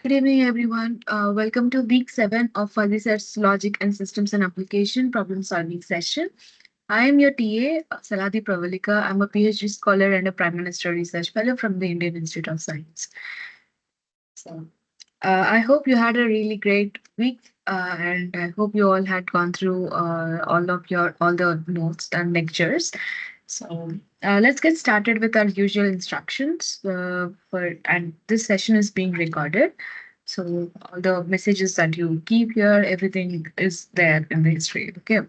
Good evening, everyone. Welcome to week 7 of Fuzzy Sets Logic and Systems and Application Problem Solving session. I am your TA, Saladi Pravalika. I'm a PhD scholar and a Prime Minister Research Fellow from the Indian Institute of Science. So, I hope you had a really great week, and I hope you all had gone through all the notes and lectures. So let's get started with our usual instructions. And this session is being recorded. So all the messages that you keep here, everything is there in the history. Okay.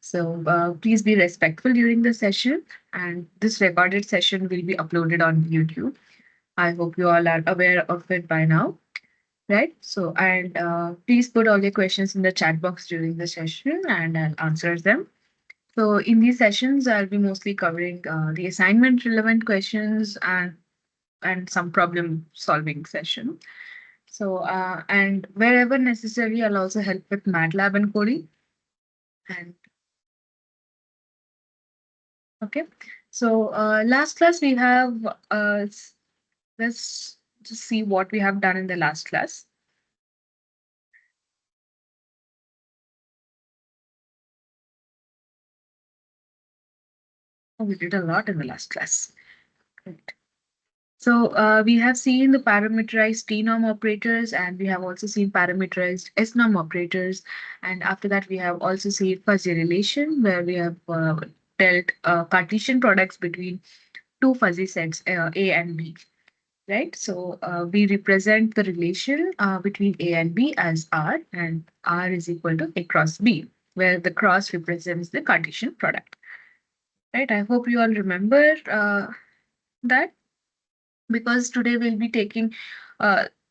So please be respectful during the session, and this recorded session will be uploaded on YouTube. I hope you all are aware of it by now, right? So and please put all your questions in the chat box during the session, and I'll answer them. So in these sessions, I'll be mostly covering the assignment relevant questions and some problem solving session. So and wherever necessary, I'll also help with MATLAB and coding. And okay, so last class we have let's just see what we have done in the last class. Oh, we did a lot in the last class. Great. So we have seen the parameterized t-norm operators, and we have also seen parameterized s-norm operators. And after that, we have also seen fuzzy relation, where we have dealt Cartesian products between two fuzzy sets, A and B, right? So we represent the relation between A and B as R, and R is equal to A cross B, where the cross represents the Cartesian product, right? I hope you all remember that, because today we'll be taking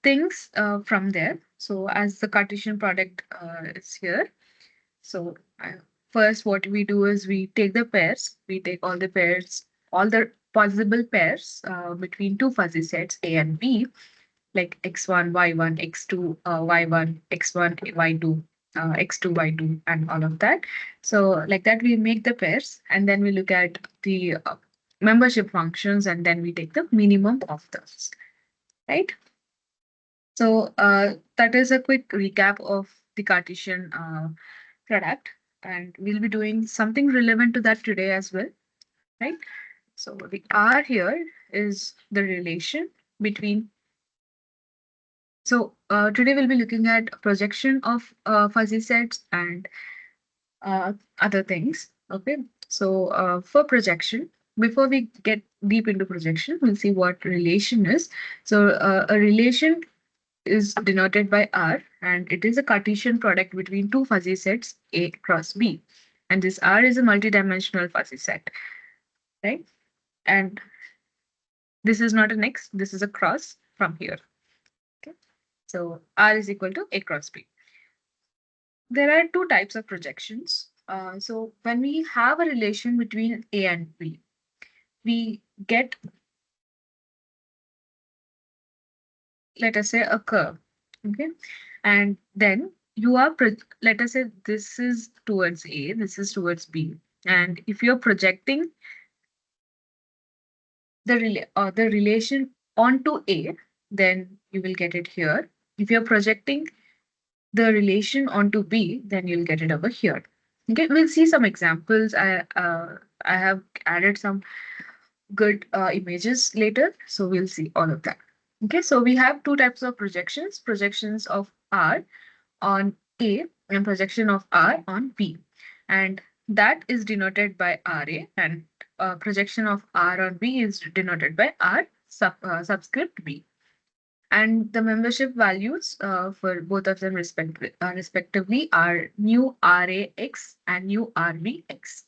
things from there. So as the Cartesian product is here, so first what we do is we take the pairs, we take all the pairs, all the possible pairs between two fuzzy sets A and B, like x1, y1, x2, y1, x1, y2. X2, Y2, and all of that. So, like that, we make the pairs and then we look at the membership functions and then we take the minimum of those, right? So that is a quick recap of the Cartesian product, and we'll be doing something relevant to that today as well, right? So the R here is the relation between. So today we'll be looking at projection of fuzzy sets and other things. Okay, so for projection, before we get deep into projection, we'll see what relation is. So a relation is denoted by R, and it is a Cartesian product between two fuzzy sets A cross B. And this R is a multidimensional fuzzy set, right? And this is not an X, this is a cross from here. Okay. So R is equal to A cross B. There are two types of projections. So when we have a relation between A and B, we get, let us say, a curve. Okay. And then you are, let us say this is towards A, this is towards B. And if you're projecting the relation onto A, then you will get it here. If you're projecting the relation onto B, then you'll get it over here. Okay, we'll see some examples. I have added some good images later, so we'll see all of that. Okay, so we have two types of projections: projections of R on A and projection of R on B, and that is denoted by RA, and projection of R on B is denoted by R subscript B. And the membership values for both of them respectively are new RAX and new RBX.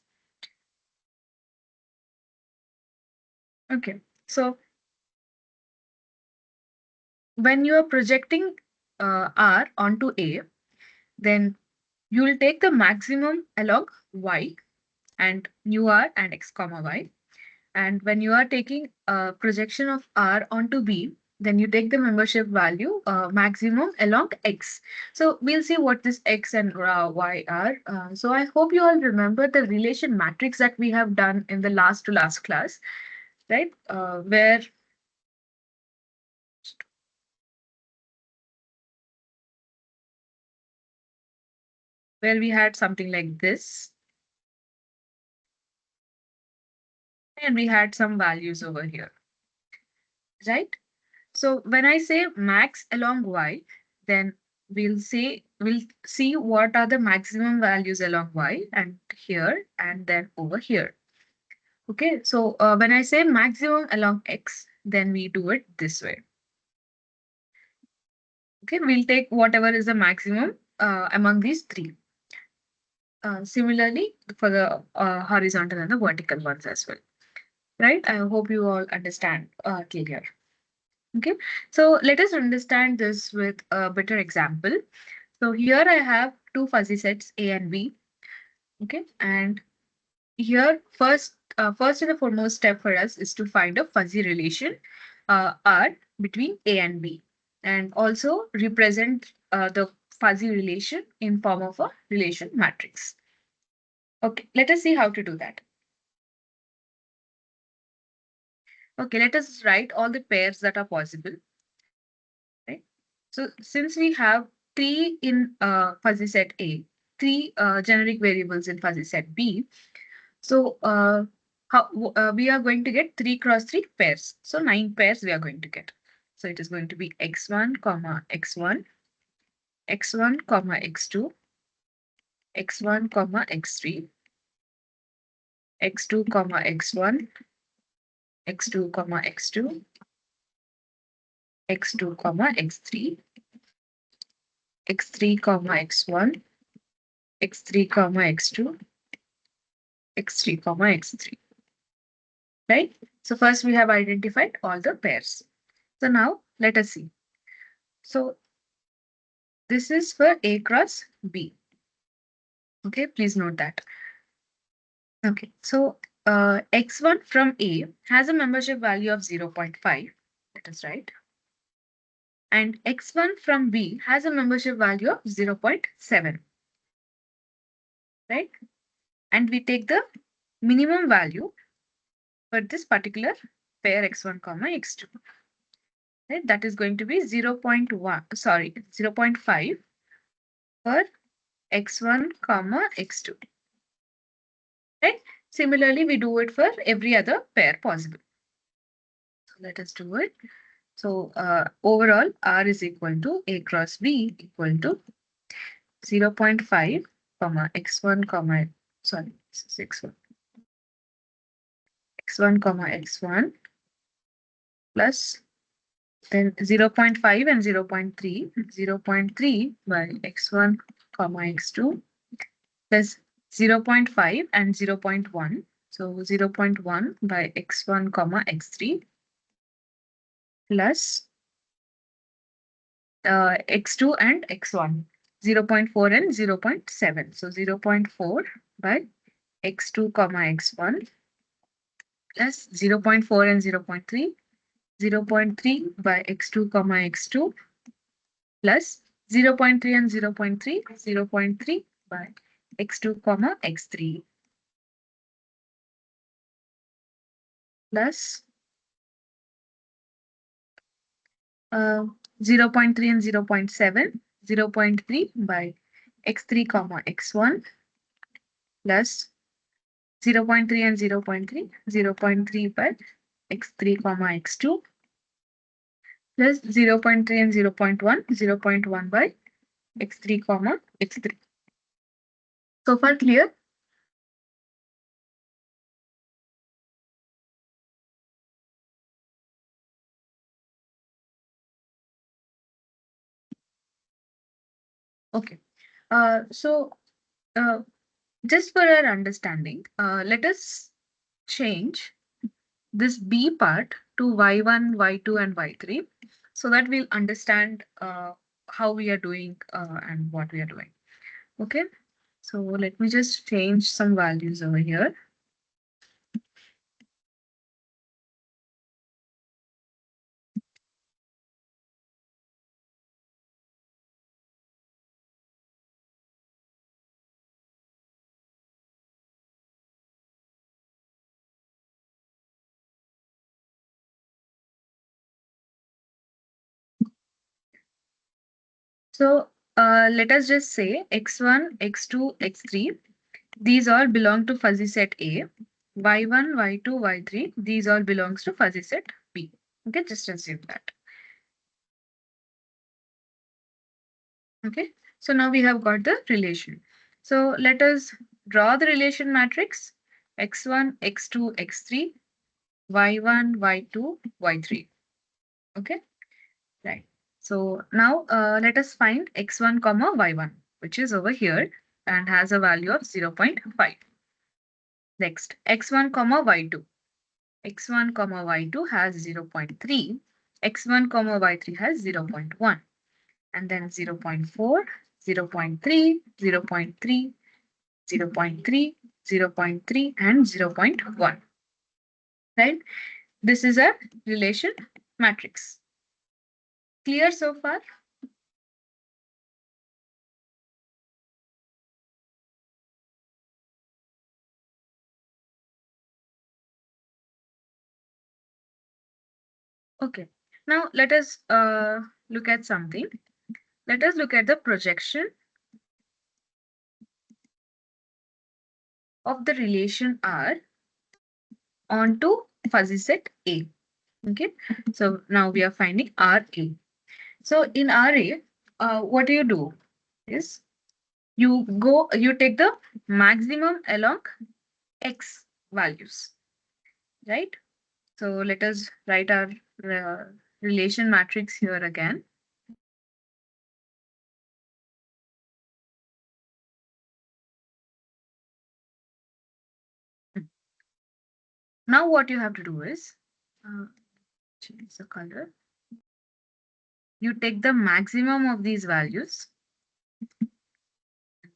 Okay, so when you are projecting R onto A, then you will take the maximum along Y and new R and X comma Y. And when you are taking a projection of R onto B, then you take the membership value maximum along X. So we'll see what this X and Y are. So I hope you all remember the relation matrix that we have done in the last to last class, right? Where where we had something like this, and we had some values over here, right? So when I say max along y, then we'll see what are the maximum values along y and here and then over here. Okay, so when I say maximum along x, then we do it this way. Okay, we'll take whatever is the maximum among these three. Similarly, for the horizontal and the vertical ones as well. Right? I hope you all understand clear. Okay, so let us understand this with a better example. So here I have two fuzzy sets A and B. Okay, and here first and the foremost step for us is to find a fuzzy relation R between A and B, and also represent the fuzzy relation in form of a relation matrix. Okay, let us see how to do that. Okay, let us write all the pairs that are possible. Right? So since we have three in fuzzy set A, three generic variables in fuzzy set B, so we are going to get 3 cross 3 pairs. So 9 pairs we are going to get. So it is going to be x1, comma x1, x1, comma x2, x1, comma x3, x2, comma x1, x2, comma x2, x2, comma x3, x3, comma x1, x3, comma x2, x3, comma x3. Right? So first we have identified all the pairs. So now let us see. So this is for A cross B. Okay, please note that. Okay, so x1 from A has a membership value of 0.5. That is right. And x1 from B has a membership value of 0.7. Right? And we take the minimum value for this particular pair x1 comma x2. Right? That is going to be 0.1, sorry, 0.5 for x1 comma x2. Right? Similarly, we do it for every other pair possible. So let us do it. So overall, R is equal to A cross B equal to 0.5 comma x1 comma, sorry, this is x1 comma x1 plus then 0.5 and 0.3, 0.3 by x1 comma x2 plus 0.5 and 0.1. So 0.1 by x1 comma x3 plus x2 and x1, 0.4 and 0.7. So 0.4 by x2 comma x1 plus 0.4 and 0.3, 0.3 by x2 comma x2 plus 0.3 and 0.3, 0.3 by x2 comma x3 plus 0.3 and 0.7, 0.3 by x3 comma x1 plus 0.3 and 0.3, 0.3 by x3 comma x2 plus 0.3 and 0.1, 0.1 by x3 comma x3. So far clear? Okay. So just for our understanding, let us change this B part to Y1, Y2, and Y3 so that we'll understand how we are doing and what we are doing. Okay. So let me just change some values over here. So Let us just say x1, x2, x3. These all belong to fuzzy set A. y1, y2, y3. These all belongs to fuzzy set B. Okay, just assume that. Okay, so now we have got the relation. So let us draw the relation matrix x1, x2, x3, y1, y2, y3. Okay, right. So now let us find x1 comma y1, which is over here and has a value of 0.5. Next, x1 comma y2. x1 comma y2 has 0.3. x1 comma y3 has 0.1. And then 0.4, 0.3, 0.3, 0.3, 0.3, and 0.1. Right? This is a relation matrix. Clear so far? Okay. Now let us look at something. Let us look at the projection of the relation R onto fuzzy set A. Okay. So now we are finding RA. So in RA, what do is you take the maximum along X values, right? So let us write our uh, relation matrix here again. Now what you have to do is change the color. You take the maximum of these values,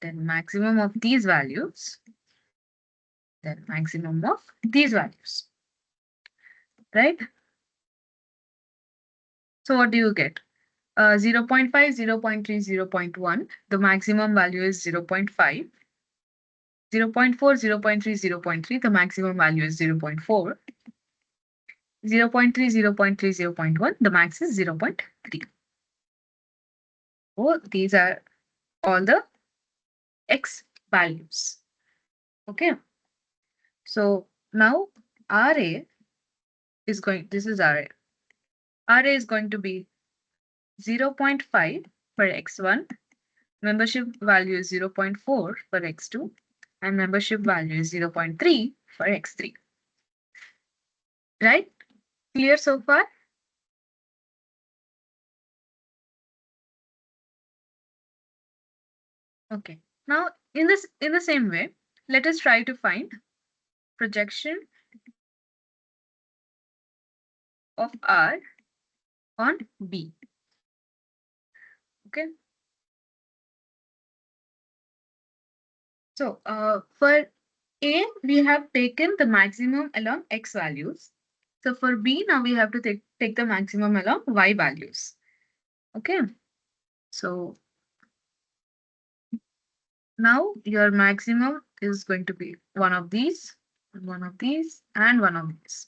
then maximum of these values, then maximum of these values, right? So what do you get? 0.5, 0.3, 0.1. The maximum value is 0.5. 0.4, 0.3, 0.3. The maximum value is 0.4. 0.3, 0.3, 0.1. The max is 0.3. So these are all the X values. Okay. So now RA is going, this is RA. RA is going to be 0.5 for X1. Membership value is 0.4 for X2. And membership value is 0.3 for X3. Right? Clear so far? Okay. Now in the same way, let us try to find projection of R on B. Okay. So for A, we have taken the maximum along X values. So for B, now we have to take the maximum along Y values. Okay. So now your maximum is going to be one of these, one of these, and one of these.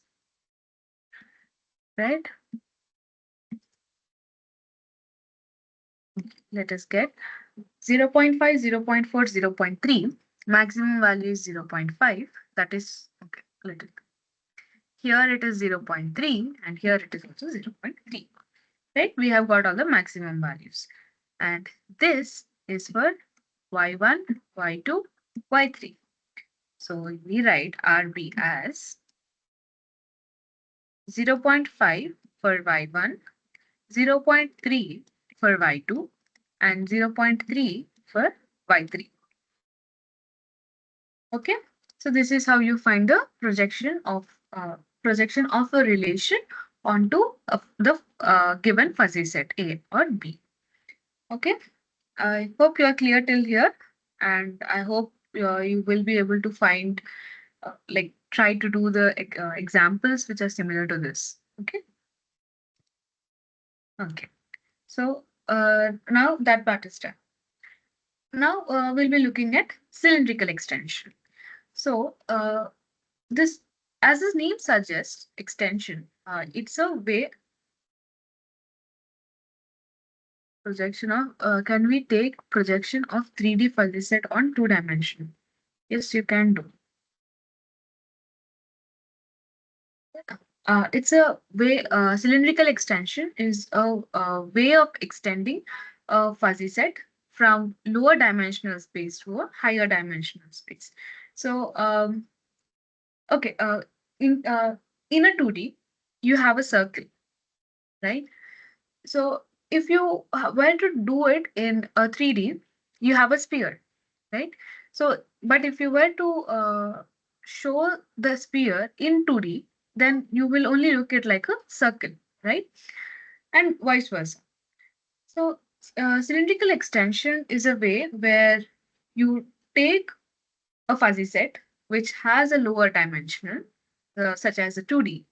Right? Let us get 0.5, 0.4, 0.3. Maximum value is 0.5. That is, okay, little. Here it is 0.3 and here it is also 0.3. Right? We have got all the maximum values. And this is for y1, y2, y3. So we write RB as 0.5 for y1, 0.3 for y2, and 0.3 for y3. Okay, so this is how you find the projection of a relation onto the given fuzzy set A or B. Okay, I hope you are clear till here, and I hope you will be able to find like try to do the examples which are similar to this. Okay. Okay. So now that part is done. Now we'll be looking at cylindrical extension. So this, as the name suggests, extension, it's a way projection of, can we take projection of 3D fuzzy set on 2 dimension? Yes, you can do. It's a way, cylindrical extension is a way of extending a fuzzy set from lower dimensional space to a higher dimensional space. So, okay, in, uh, in a 2D, you have a circle, right? So, if you were to do it in a 3D, you have a sphere, right? So, but if you were to show the sphere in 2D, then you will only look at like a circle, right? And vice versa. So, cylindrical extension is a way where you take a fuzzy set which has a lower dimensional, such as a 2D,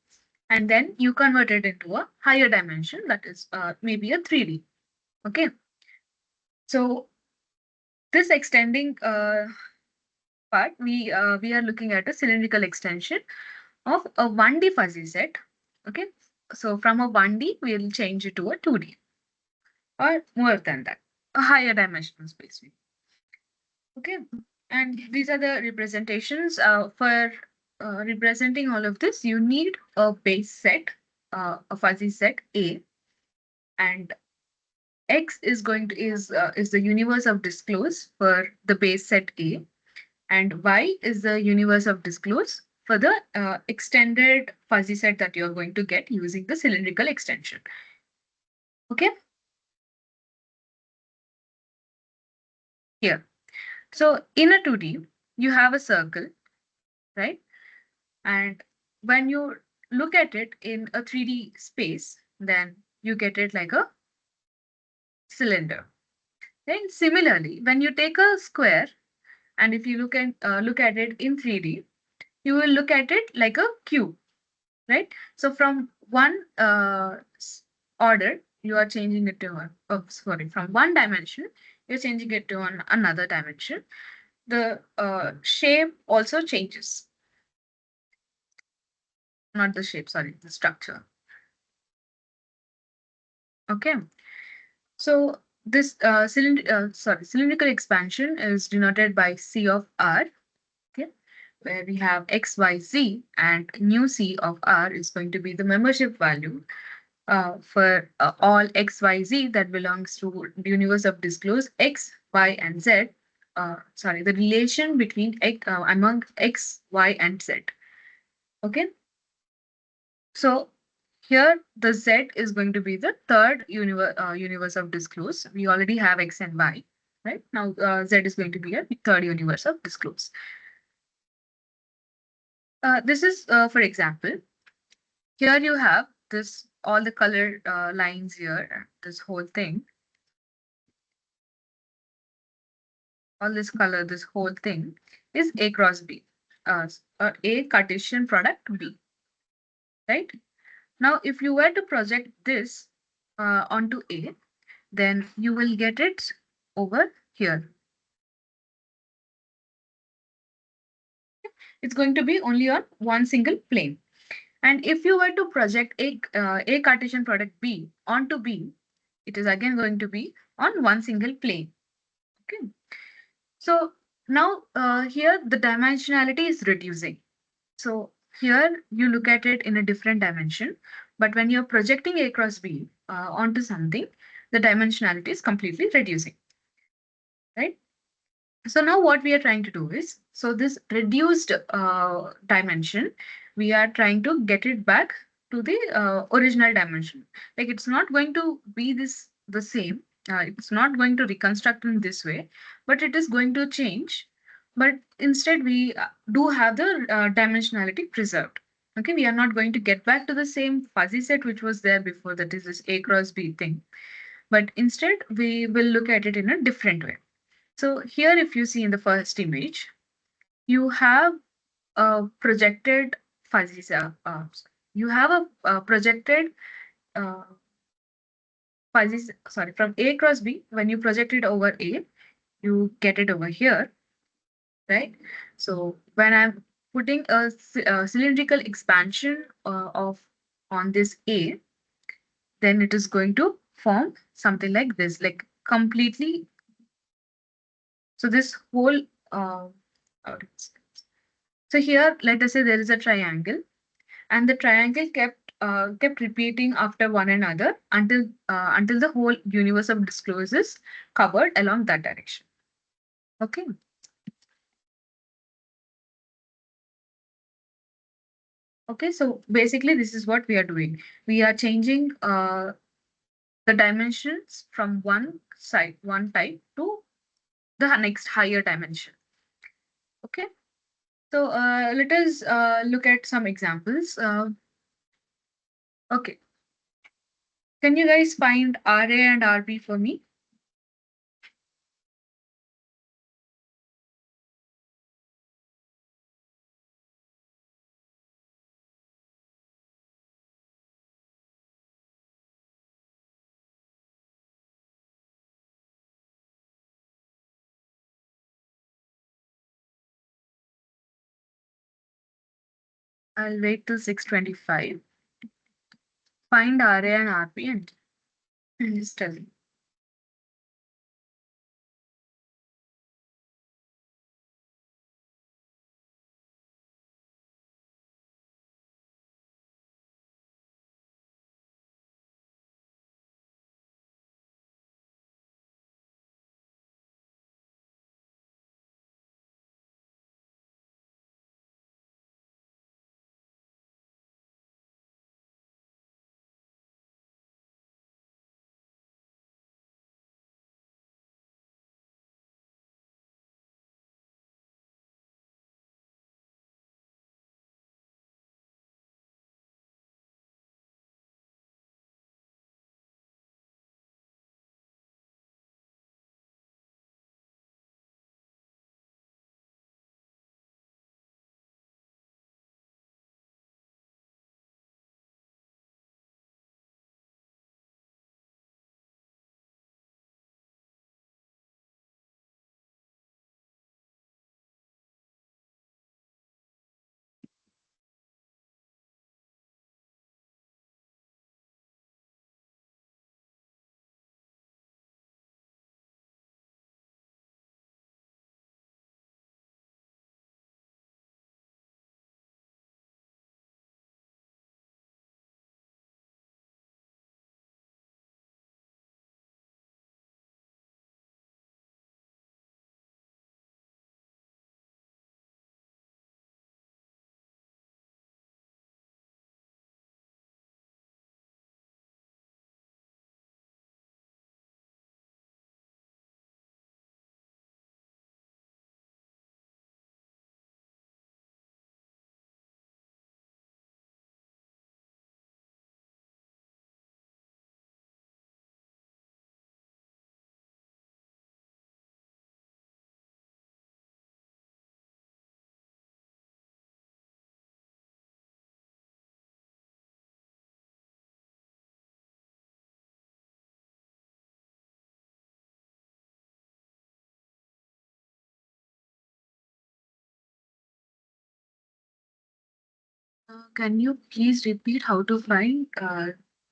and then you convert it into a higher dimension, that is maybe a 3D. Okay. So, this extending part, we are looking at a cylindrical extension of a 1D fuzzy set. Okay. So from a 1D, we'll change it to a 2D or more than that, a higher dimensional space. Okay. And these are the representations. For representing all of this, you need a base set, a fuzzy set A, and X is going to is the universe of disclose for the base set A, and Y is the universe of disclose for the extended fuzzy set that you're going to get using the cylindrical extension. Okay, here. So in a 2D, you have a circle, right? And when you look at it in a 3D space, then you get it like a cylinder. Then similarly, when you take a square and if you look at it in 3D, you will look at it like a cube, right? So from one order, you are changing it to from one dimension, you're changing it to another dimension. The shape also changes. Not the shape, sorry, the structure. Okay. So this cylindrical expansion is denoted by C of R, okay, where we have X, Y, Z, and nu C of R is going to be the membership value for all X, Y, Z that belongs to the universe of disclose X, Y, and Z. Sorry, the relation between among X, Y, and Z. Okay. So here the Z is going to be the third universe of disclose. We already have X and Y, right? Now Z is going to be a third universe of disclose. This is, for example, here you have this all the color lines here, this whole thing, all this color, this whole thing is A cross B, A Cartesian product B, right? Now, if you were to project this onto A, then you will get it over here. It's going to be only on one single plane. And if you were to project A Cartesian product B onto B, it is again going to be on one single plane. Okay. So now here the dimensionality is reducing. So here you look at it in a different dimension, but when you're projecting A cross B onto something, the dimensionality is completely reducing, right? So now what we are trying to do is, so this reduced dimension, we are trying to get it back to the original dimension. Like it's not going to be the same. It's not going to reconstruct in this way, but it is going to change. But instead, we do have the dimensionality preserved. Okay, we are not going to get back to the same fuzzy set which was there before, that is this A cross B thing. But instead, we will look at it in a different way. So here, if you see in the first image, you have a projected fuzzy cell. You have a projected uh, fuzzy, sorry, from A cross B. When you project it over A, you get it over here, right? So when I'm putting a cylindrical expansion of on this A, then it is going to form something like this, like completely. So this whole, uh, how do you say? So here, let us say there is a triangle, and the triangle kept repeating after one another until the whole universe of disclosure is covered along that direction. Okay. Okay. So basically, this is what we are doing. We are changing the dimensions from one side, one type to the next higher dimension. Okay. So let us look at some examples. Okay. Can you guys find RA and RB for me? I'll wait till 6:25. Find RA and RB and just tell me. Can you please repeat how to find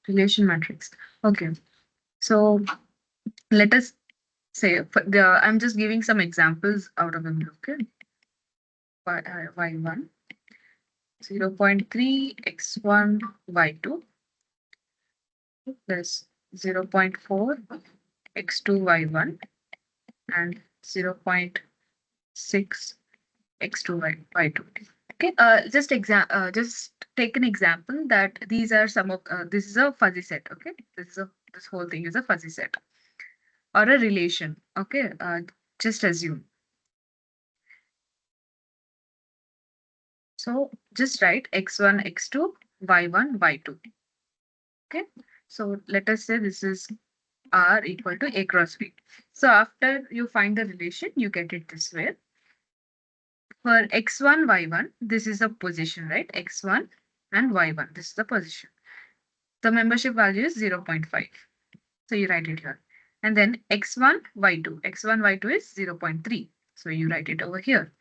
relation matrix? Okay. So let us say I'm just giving some examples out of them. Okay. Y1 0.3 x1 y2 plus 0.4 x2 y1 and 0.6 x2 y2. Okay, just take an example that these are some of this is a fuzzy set. Okay, this whole thing is a fuzzy set or a relation. Okay, just assume. So just write x1, x2, y1, y2. Okay, so let us say this is R equal to A cross B. So after you find the relation, you get it this way. For x1, y1, this is a position, right? X1 and y1, this is the position. The membership value is 0.5. So you write it here. And then x1, y2. x1, y2 is 0.3. So you write it over here.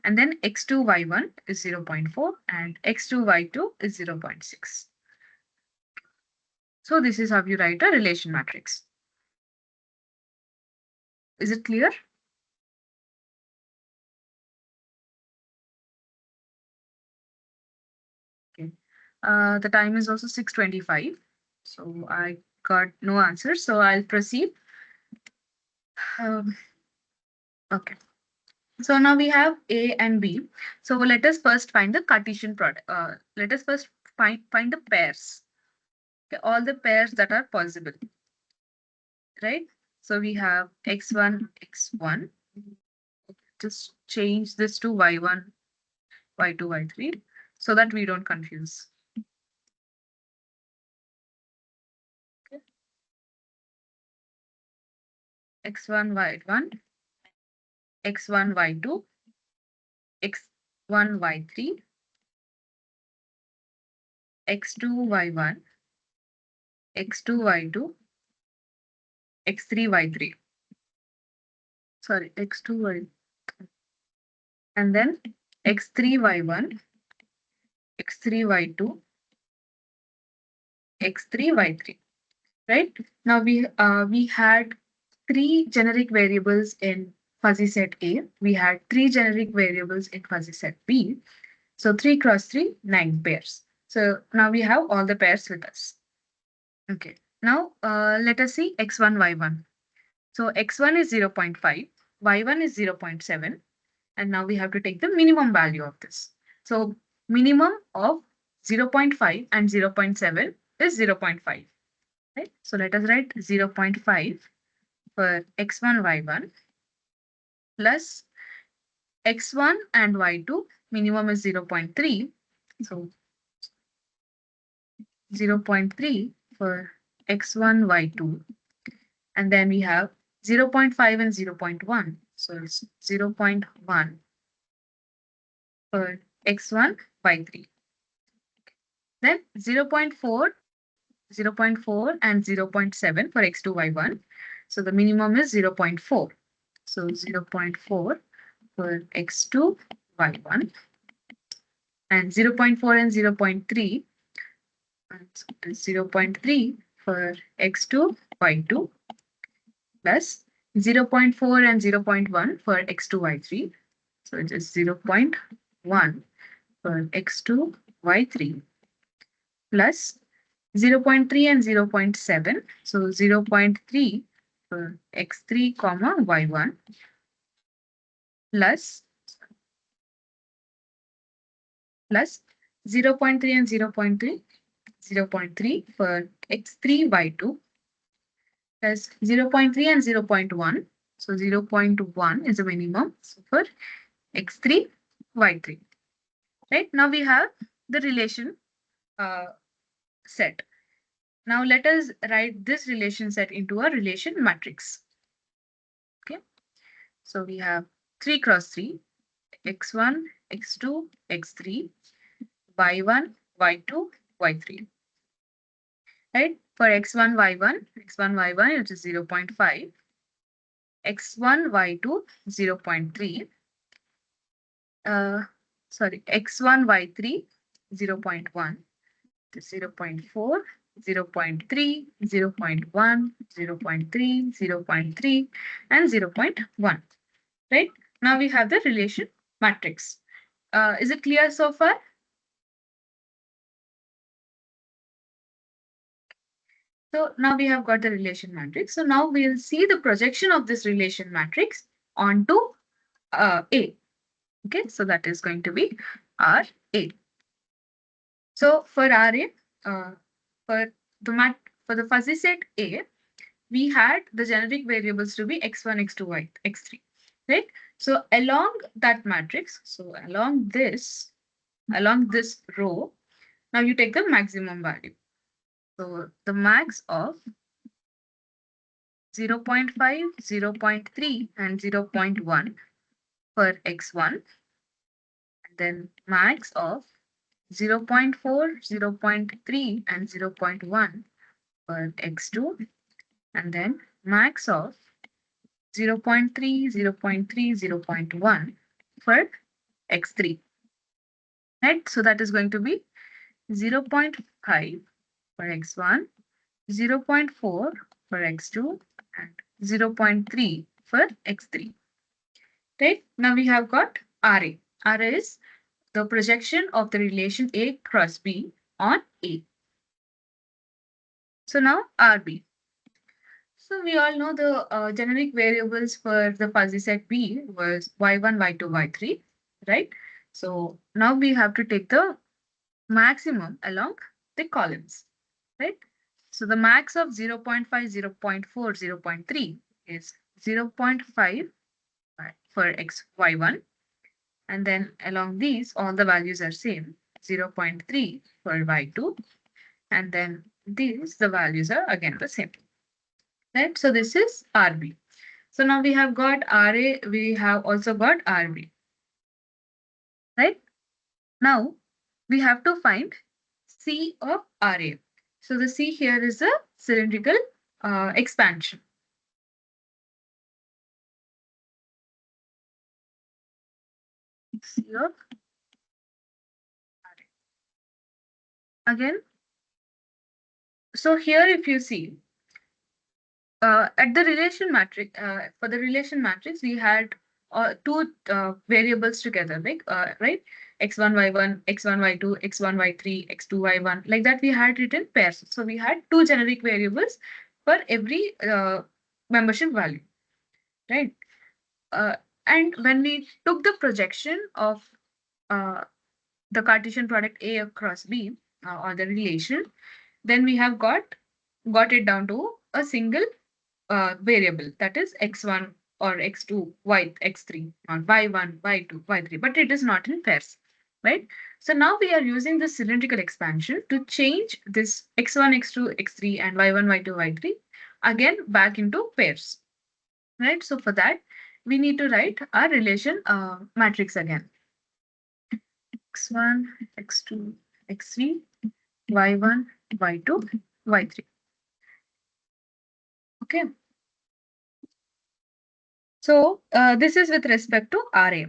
And then x2, y1 is 0.4 and x2, y2 is 0.6. So this is how you write a relation matrix. Is it clear? Okay. The time is also 6:25. So I got no answer. So I'll proceed. Um, okay. So now we have A and B. So let us first find the Cartesian product. Let us first find the pairs. Okay, all the pairs that are possible, right? So we have x1, x1. Just change this to y1, y2, y3, so that we don't confuse. Okay. x1, y1, x1, y2, x1, y3, x2, y1, x2, y2, x3, y3. Sorry, x2, y, and then x3, y1, x3, y2, x3, y3. Right? Now we had three generic variables in fuzzy set A. We had three generic variables in fuzzy set B. So 3 cross 3, 9 pairs. So now we have all the pairs with us. Okay. Now let us see x1, y1. So x1 is 0.5, y1 is 0.7, and now we have to take the minimum value of this. So minimum of 0.5 and 0.7 is 0.5. Right? So let us write 0.5 for x1, y1 plus x1 and y2. Minimum is 0.3. So 0.3 for x1, y2. And then we have 0.5 and 0.1. So it's 0.1 for x1, y3. Then 0.4, 0.4 and 0.7 for x2, y1. So the minimum is 0.4. So 0.4 for x2, y1, and 0.4 and 0.3, 0.3 for x2, y2, plus 0.4 and 0.1 for x2, y3. So it is 0.1 for x2, y3, plus 0.3 and 0.7. So 0.3 for x3, comma y1, plus 0.3 and 0.3, 0.3 for x3, y2, plus 0.3 and 0.1. So 0.1 is the minimum for x3, y3. Right? Now we have the relation uh, set. Now let us write this relation set into a relation matrix. Okay. So we have 3 cross 3, x1, x2, x3, y1, y2, y3. Right? For x1, y1, it is 0.5. x1, y2, 0.3. Sorry, x1, y3, 0.1, 0.4, 0.3, 0.1, 0.3, 0.3, and 0.1. Right? Now we have the relation matrix. Is it clear so far? So now we have got the relation matrix. So now we'll see the projection of this relation matrix onto A. Okay, so that is going to be RA. So for RA, for the fuzzy set A, we had the generic variables to be x1, x2, y, x3, right? So along that matrix, so along this row, now you take the maximum value. So the max of 0.5, 0.3, and 0.1 for x1, and then max of 0.4, 0.3, and 0.1 for x2, and then max of 0.3, 0.3, 0.1 for x3. Right? So that is going to be 0.5 for x1, 0.4 for x2 and 0.3 for x3. Right? Now we have got RA. RA is the projection of the relation A cross B on A. So now RB. So we all know the generic variables for the fuzzy set B was y1, y2, y3, right? So now we have to take the maximum along the columns, right? So the max of 0.5, 0.4, 0.3 is 0.5 for x y1, and then along these all the values are same, 0.3 for y2, and then these the values are again the same, right? So this is RB. So now we have got RA, we have also got RB, right? Now we have to find C of RA. So the C here is a cylindrical expansion. C of RA. Again, so here if you see, at the relation matrix, for the relation matrix, we had two variables together, right? X1, Y1, X1, Y2, X1, Y3, X2, Y1. Like that, we had written pairs. So we had two generic variables for every membership value, right? Uh, and when we took the projection of uh, the Cartesian product A across B, or the relation, then we have got it down to a single variable, that is x1 or x2, x3, or y1, y2, y3, but it is not in pairs, right? So now we are using the cylindrical expansion to change this x1, x2, x3, and y1, y2, y3 again back into pairs, right? So for that, we need to write our relation matrix again. X1, x2, x3, y1, y2, y3. Okay. So this is with respect to RA.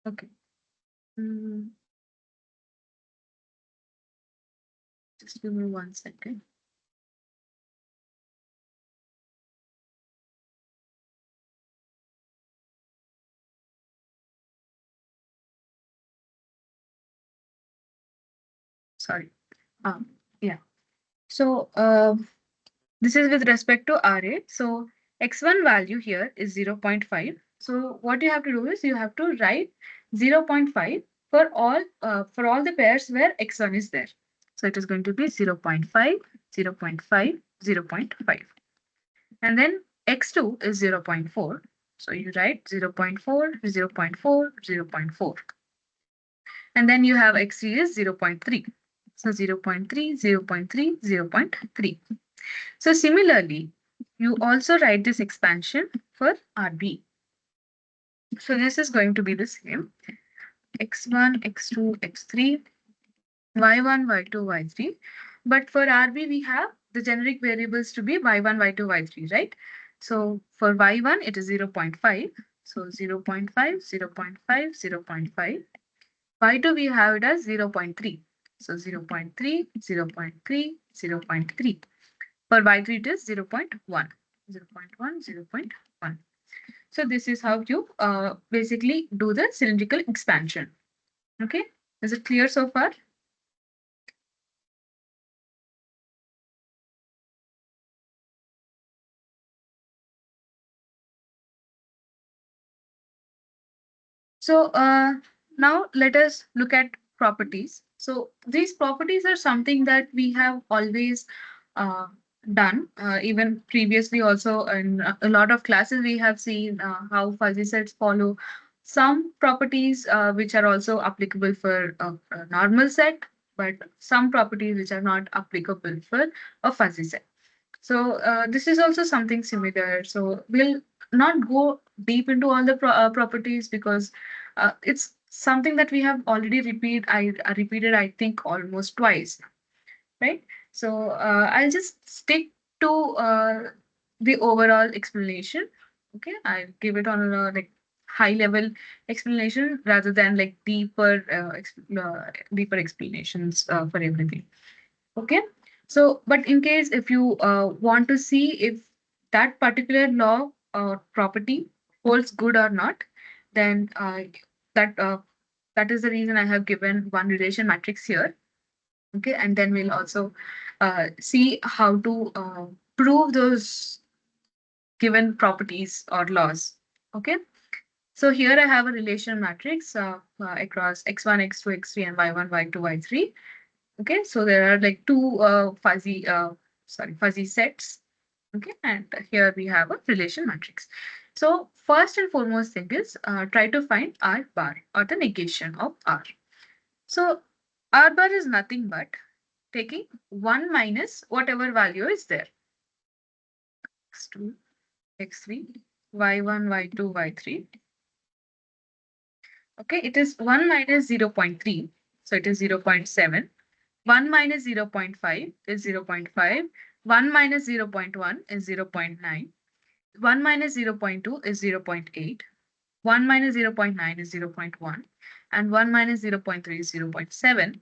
Okay. Mm, just give me 1 second. Sorry. Yeah. So this is with respect to RA. So x1 value here is 0.5. So what you have to do is you have to write 0.5 for all the pairs where x1 is there. So it is going to be 0.5, 0.5, 0.5. And then x2 is 0.4. So you write 0.4, 0.4, 0.4. And then you have x3 is 0.3. So 0.3, 0.3, 0.3. So similarly, you also write this expansion for RB. So this is going to be the same. X1, X2, X3, Y1, Y2, Y3. But for RB, we have the generic variables to be Y1, Y2, Y3, right? So for Y1, it is 0.5. So 0.5, 0.5, 0.5. Y2, we have it as 0.3. So 0.3, 0.3, 0.3. For y3, it is 0.1, 0.1, 0.1. So this is how you basically do the cylindrical expansion. Okay, is it clear so far? So now let us look at properties. So these properties are something that we have always uh, done. Even previously also in a lot of classes we have seen how fuzzy sets follow some properties which are also applicable for a normal set, but some properties which are not applicable for a fuzzy set. So this is also something similar. So we'll not go deep into all the properties because it's something that we have already repeated, I think, almost twice, right? So I'll just stick to the overall explanation. Okay, I'll give it on a like high level explanation rather than like deeper explanations for everything. Okay. So, but in case if you want to see if that particular law or property holds good or not, then that that is the reason I have given one relation matrix here. Okay, and then we'll also see how to prove those given properties or laws. Okay, so here I have a relation matrix across x1, x2, x3, and y1, y2, y3. Okay, so there are like two fuzzy sets. Okay, and here we have a relation matrix. So first and foremost thing is try to find R bar or the negation of R. So R bar is nothing but taking 1 minus whatever value is there. X2, x3, y1, y2, y3. Okay, it is 1 minus 0.3, so it is 0.7. 1 minus 0.5 is 0.5. 1 minus 0.1 is 0.9. 1 minus 0.2 is 0.8. 1 minus 0.9 is 0.1. And 1 minus 0.3 is 0.7.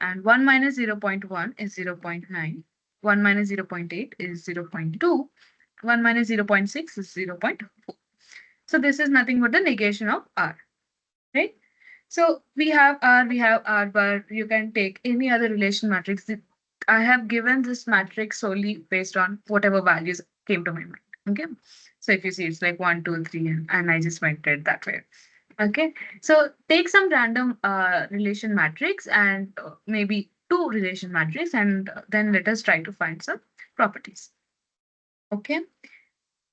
And 1 minus 0.1 is 0.9. 1 minus 0.8 is 0.2. 1 minus 0.6 is 0.4. So this is nothing but the negation of R, right? So we have R bar. You can take any other relation matrix. I have given this matrix solely based on whatever values came to my mind. Okay. So if you see, it's like 1, 2, 3, and I just went it that way. Okay. So take some random relation matrix and maybe two relation matrix, and then let us try to find some properties. Okay.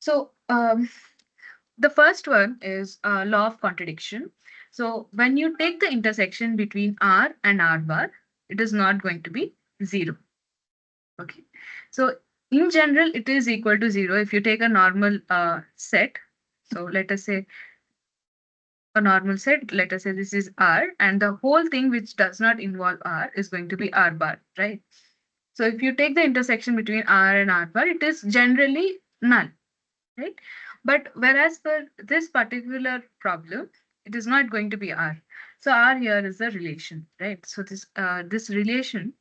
So the first one is law of contradiction. So when you take the intersection between R and R bar, it is not going to be 0. Okay. So in general, it is equal to 0 if you take a normal set. So let us say a normal set, let us say this is R, and the whole thing which does not involve R is going to be R bar, right? So if you take the intersection between R and R bar, it is generally null, right? But whereas for this particular problem, it is not going to be R. So R here is the relation, right? So this relation,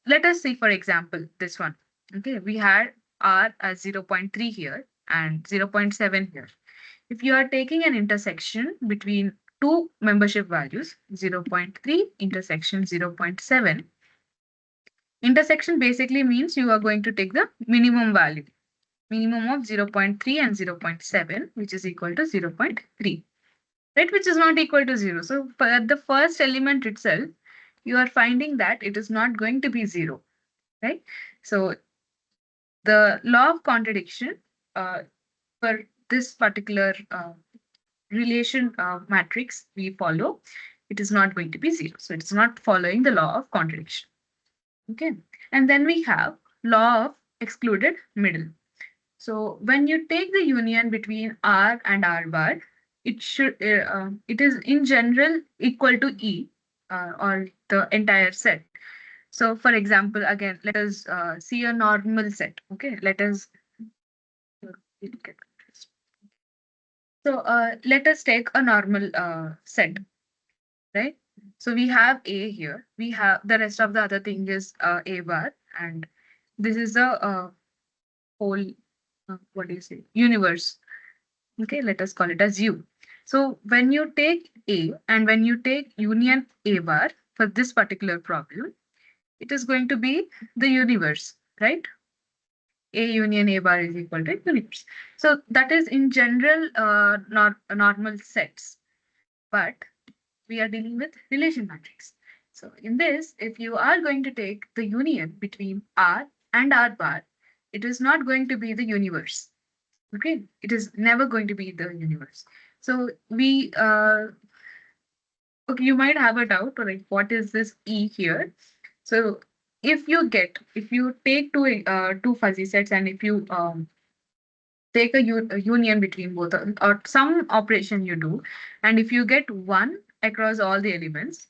let us see, for example, this one. Okay, we had R as 0.3 here and 0.7 here. If you are taking an intersection between two membership values, 0.3 intersection 0.7, intersection basically means you are going to take the minimum value, minimum of 0.3 and 0.7, which is equal to 0.3, right? Which is not equal to 0. So for the first element itself, you are finding that it is not going to be 0, right? So the law of contradiction for this particular relation matrix we follow, it is not going to be 0. So it's not following the law of contradiction. Okay. And then we have law of excluded middle. So when you take the union between R and R bar, it is in general equal to E or the entire set. So for example, again, let us see a normal set. Okay, let us let us take a normal set, right? So we have A here. We have the rest of the other thing is A bar, and this is the whole what do you say, universe. Okay, let us call it as U. So when you take A and when you take union A bar for this particular problem, it is going to be the universe, right? A union A bar is equal to universe. So that is in general not normal sets, but we are dealing with relation matrix. So in this, if you are going to take the union between R and R bar, it is not going to be the universe. Okay, it is never going to be the universe. So we okay, you might have a doubt, like what is this E here? So if you take two fuzzy sets, and if you take a union between both or some operation you do, and if you get one across all the elements,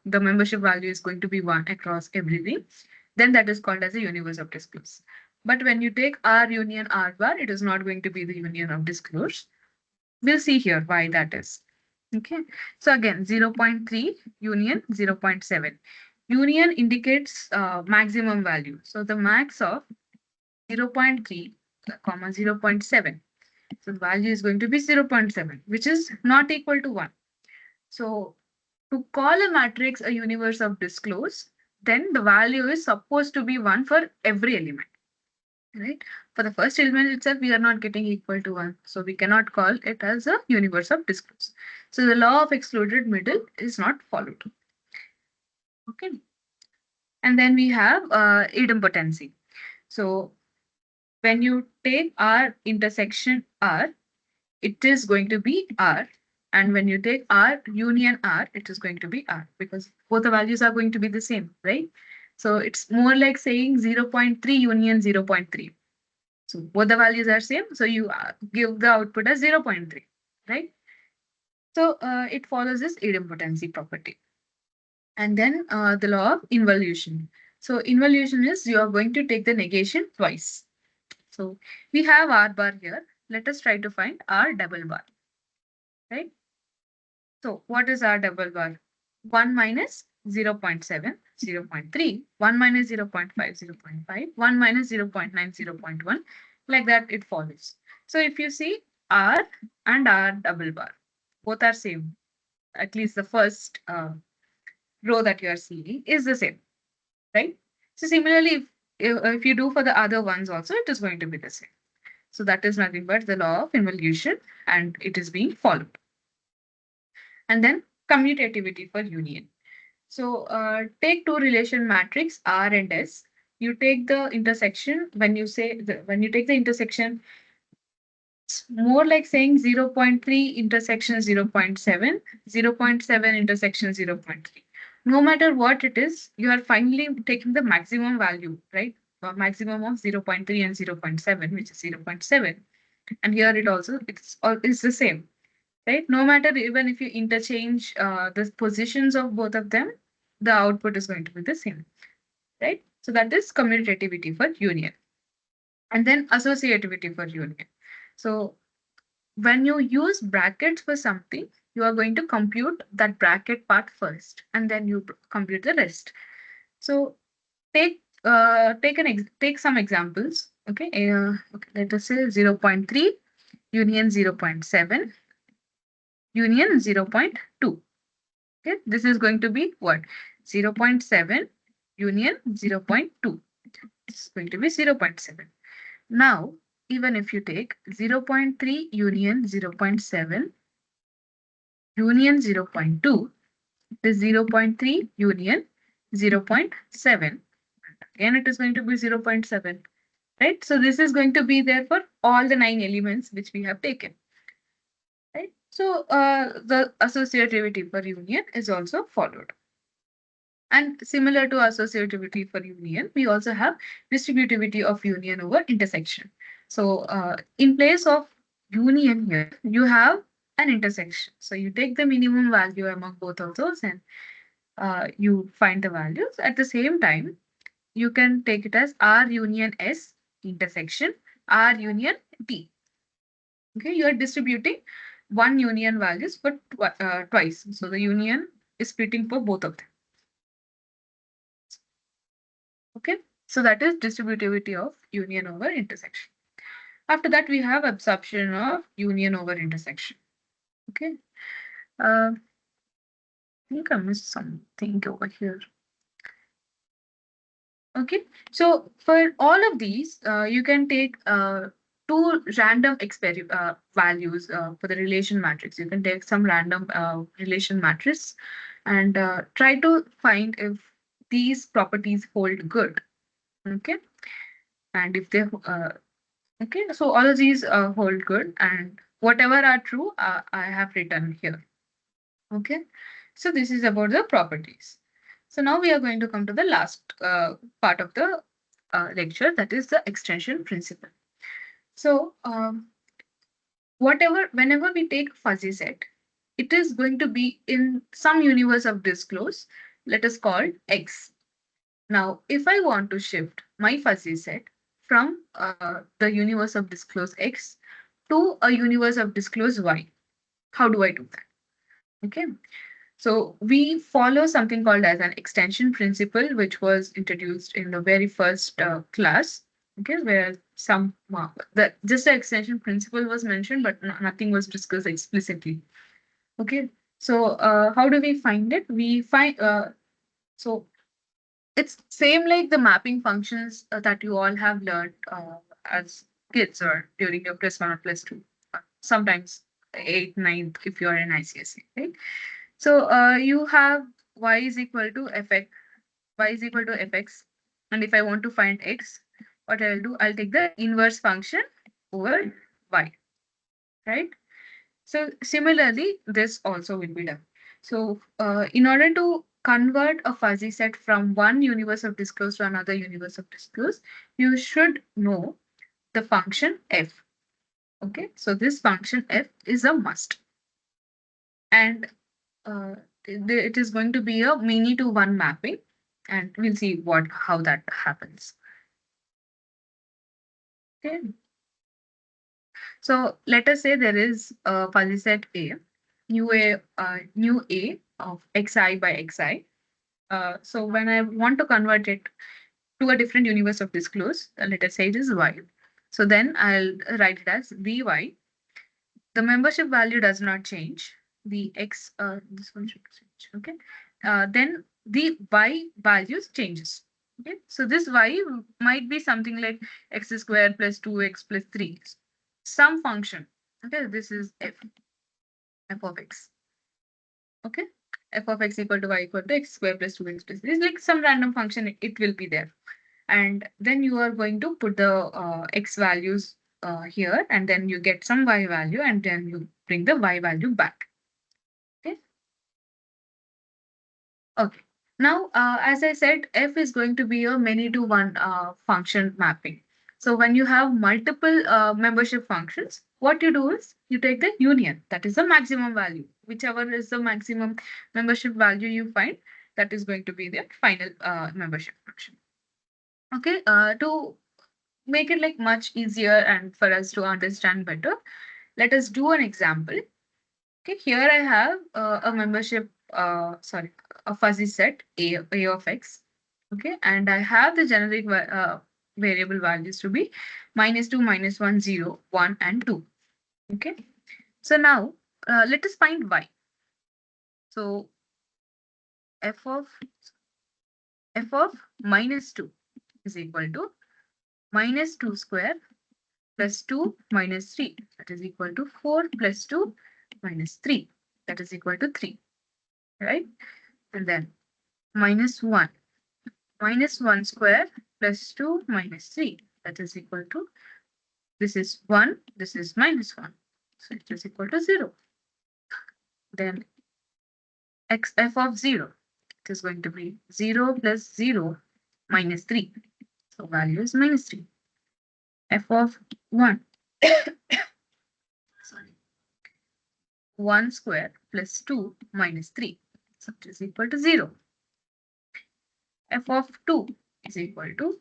the membership value is going to be one across everything, then that is called as a universe of disclose. But when you take R union R bar, it is not going to be the union of disclose. We'll see here why that is. Okay. So again, 0.3 union 0.7. Union indicates maximum value. So the max of 0.3 comma 0.7. So the value is going to be 0.7, which is not equal to 1. So to call a matrix a universe of disclose, then the value is supposed to be 1 for every element, right? For the first element itself, we are not getting equal to 1. So we cannot call it as a universe of disclose. So the law of excluded middle is not followed. Okay. And then we have idempotency. So when you take R intersection R, it is going to be R. And when you take R union R, it is going to be R because both the values are going to be the same, right? So it's more like saying 0.3 union 0.3. So both the values are same. So you give the output as 0.3, right? So it follows this idempotency property. And then the law of involution. So involution is you are going to take the negation twice. So we have R bar here. Let us try to find R double bar, right? So what is R double bar? 1 minus 0.7, 0.3, 1 minus 0.5, 0.5, 1 minus 0.9, 0.1. Like that it follows. So if you see R and R double bar, both are same. At least the first row that you are seeing is the same, right? So similarly, if you do for the other ones also, it is going to be the same. So that is nothing but the law of involution and it is being followed. And then commutativity for union. So take two relation matrix R and S. You take the intersection when you say when you take the intersection, it's more like saying 0.3 intersection 0.7, 0.7 intersection 0.3. No matter what it is, you are finally taking the maximum value, right? Maximum of 0.3 and 0.7, which is 0.7. And here it also it's the same, right? No matter even if you interchange the positions of both of them, the output is going to be the same, right? So that is commutativity for union. And then associativity for union. So when you use brackets for something, you are going to compute that bracket part first, and then you compute the rest. So take some examples. Okay, okay, let us say 0.3 union 0.7 union 0.2. Okay, this is going to be what? 0.7 union 0.2. This is going to be 0.7. Now, even if you take 0.3 union 0.7 union 0.2, it is 0.3 union 0.7. Again, it is going to be 0.7, right? So this is going to be there for all the 9 elements which we have taken, right? So the associativity for union is also followed. And similar to associativity for union, we also have distributivity of union over intersection. So in place of union here, you have an intersection. So you take the minimum value among both of those and you find the values. At the same time, you can take it as R union S intersection, R union T. Okay, you are distributing one union values for twice. So the union is splitting for both of them. Okay, so that is distributivity of union over intersection. After that, we have absorption of union over intersection. Okay, I think I missed something over here. Okay, so for all of these, you can take two random values for the relation matrix. You can take some random relation matrix and try to find if these properties hold good. Okay, and if they okay, so all of these hold good and whatever are true, I have written here. Okay, so this is about the properties. So now we are going to come to the last part of the lecture, that is the extension principle. So whenever we take fuzzy set, it is going to be in some universe of disclose, let us call X. Now, if I want to shift my fuzzy set from the universe of disclose X to a universe of disclosed Y. How do I do that? Okay. So we follow something called as an extension principle, which was introduced in the very first class. Okay, where some the just the extension principle was mentioned, but nothing was discussed explicitly. Okay, so how do we find it? We find so it's same like the mapping functions that you all have learned as kids or during your plus 1 or plus 2, sometimes 8, 9 if you are in ICSE, right? So you have y is equal to fx, y is equal to fx, and if I want to find x, what I'll do, I'll take the inverse function over y, right? So similarly, this also will be done. So in order to convert a fuzzy set from one universe of disclosed to another universe of disclosed, you should know the function f. Okay, so this function f is a must, and uh, it is going to be a many to one mapping, and we'll see what how that happens. Okay, so let us say there is a fuzzy set A, new A of xi by xi. So when I want to convert it to a different universe of disclose, let us say it is y. So then I'll write it as vy. The membership value does not change. The x, this one should change. Okay. Then the y values changes. Okay. So this y might be something like x squared plus 2x plus 3. Some function. Okay. This is f of x. Okay. F of x equal to y equal to x squared plus 2x plus 3. It's like some random function. It will be there. And then you are going to put the x values here, and then you get some y value, and then you bring the y value back. Okay. Okay. Now, as I said, f is going to be a many to one function mapping. So when you have multiple membership functions, what you do is you take the union, that is the maximum value. Whichever is the maximum membership value you find, that is going to be the final membership function. Okay. To make it like much easier and for us to understand better, let us do an example. Okay, here I have a membership, sorry, a fuzzy set a of x. Okay, and I have the generic variable values to be -2, -1, 0, 1, and 2. Okay, so now let us find y. So f of -2 is equal to -2 square plus 2 minus 3, that is equal to 4 plus 2 minus 3, that is equal to 3, right? And then -1 square plus 2 minus 3, that is equal to, this is 1, this is -1, so it is equal to 0. Then f of 0, it is going to be 0 plus 0 minus 3, so value is -3. F of 1, sorry, 1 square plus 2 minus 3, so it is equal to 0. F of 2 is equal to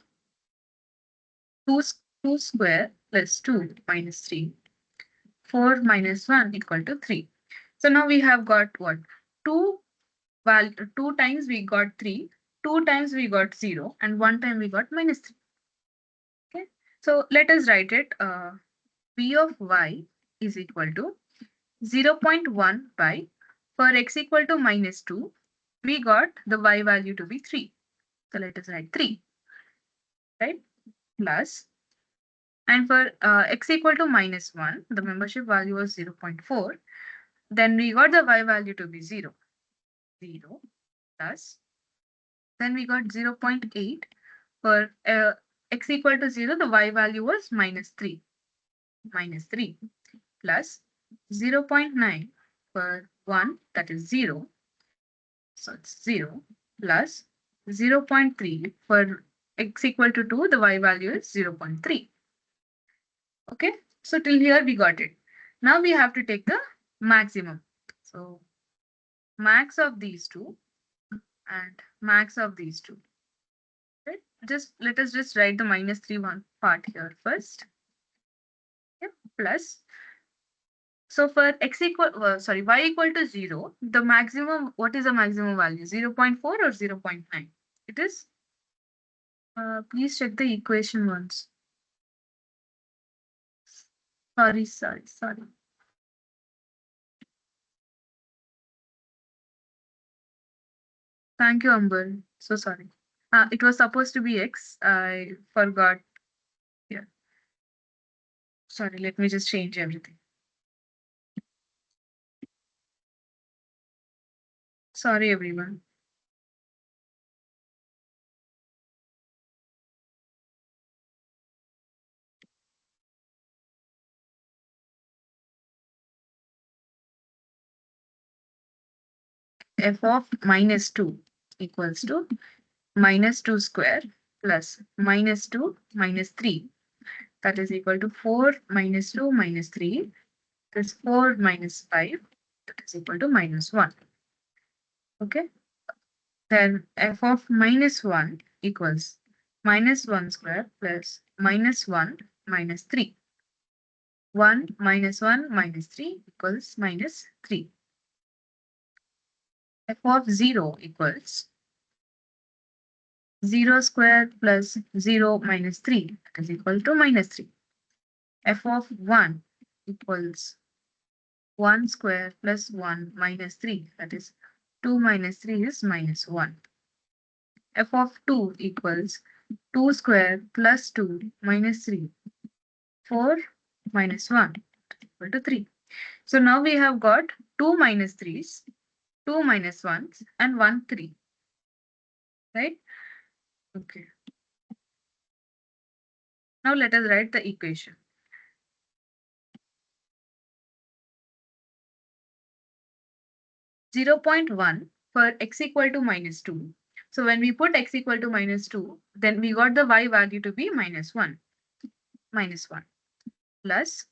2 square plus 2 minus 3. 4 minus 1 equal to 3. So now we have got what? 2 2 times we got 3, 2 times we got 0, and 1 time we got -3. Okay. So let us write it. V of y is equal to 0.1 by, for x equal to -2, we got the y value to be 3. So let us write 3, right? Plus, and for x equal to -1, the membership value was 0.4. Then we got the y value to be 0. 0 plus, then we got 0.8. For x equal to 0, the y value was -3. -3 plus 0.9 for 1, that is 0. So it's 0 plus 0.3 for x equal to 2, the y value is 0.3. Okay, so till here we got it. Now we have to take the maximum. So max of these two and max of these two. Right? Just let us just write the -3 one part here first. Yep. plus. So for y equal to 0, the maximum, what is the maximum value? 0.4 or 0.9? It is, please check the equation once. Sorry. Thank you, Amber. So sorry. It was supposed to be X. I forgot. Yeah. Sorry, let me just change everything. Sorry, everyone. F of minus 2 equals to minus 2 square plus minus 2 minus 3. That is equal to 4 minus 2 minus 3. That is 4 minus 5. That is equal to minus 1. Okay. Then f of minus 1 equals minus 1 square plus minus 1 minus 3. 1 minus 1 minus 3 equals minus 3. F of 0 equals 0 square plus 0 minus 3, that is equal to minus 3. F of 1 equals 1 square plus 1 minus 3, that is 2 minus 3 is minus 1. F of 2 equals 2 square plus 2 minus 3, 4 minus 1 equal to 3. So now we have got 2 minus 3's, 2 minus 1's and 1 3, right? Okay. Now let us write the equation. 0.1 for x equal to minus 2. So when we put x equal to minus 2, then we got the y value to be minus 1. Minus 1. Plus,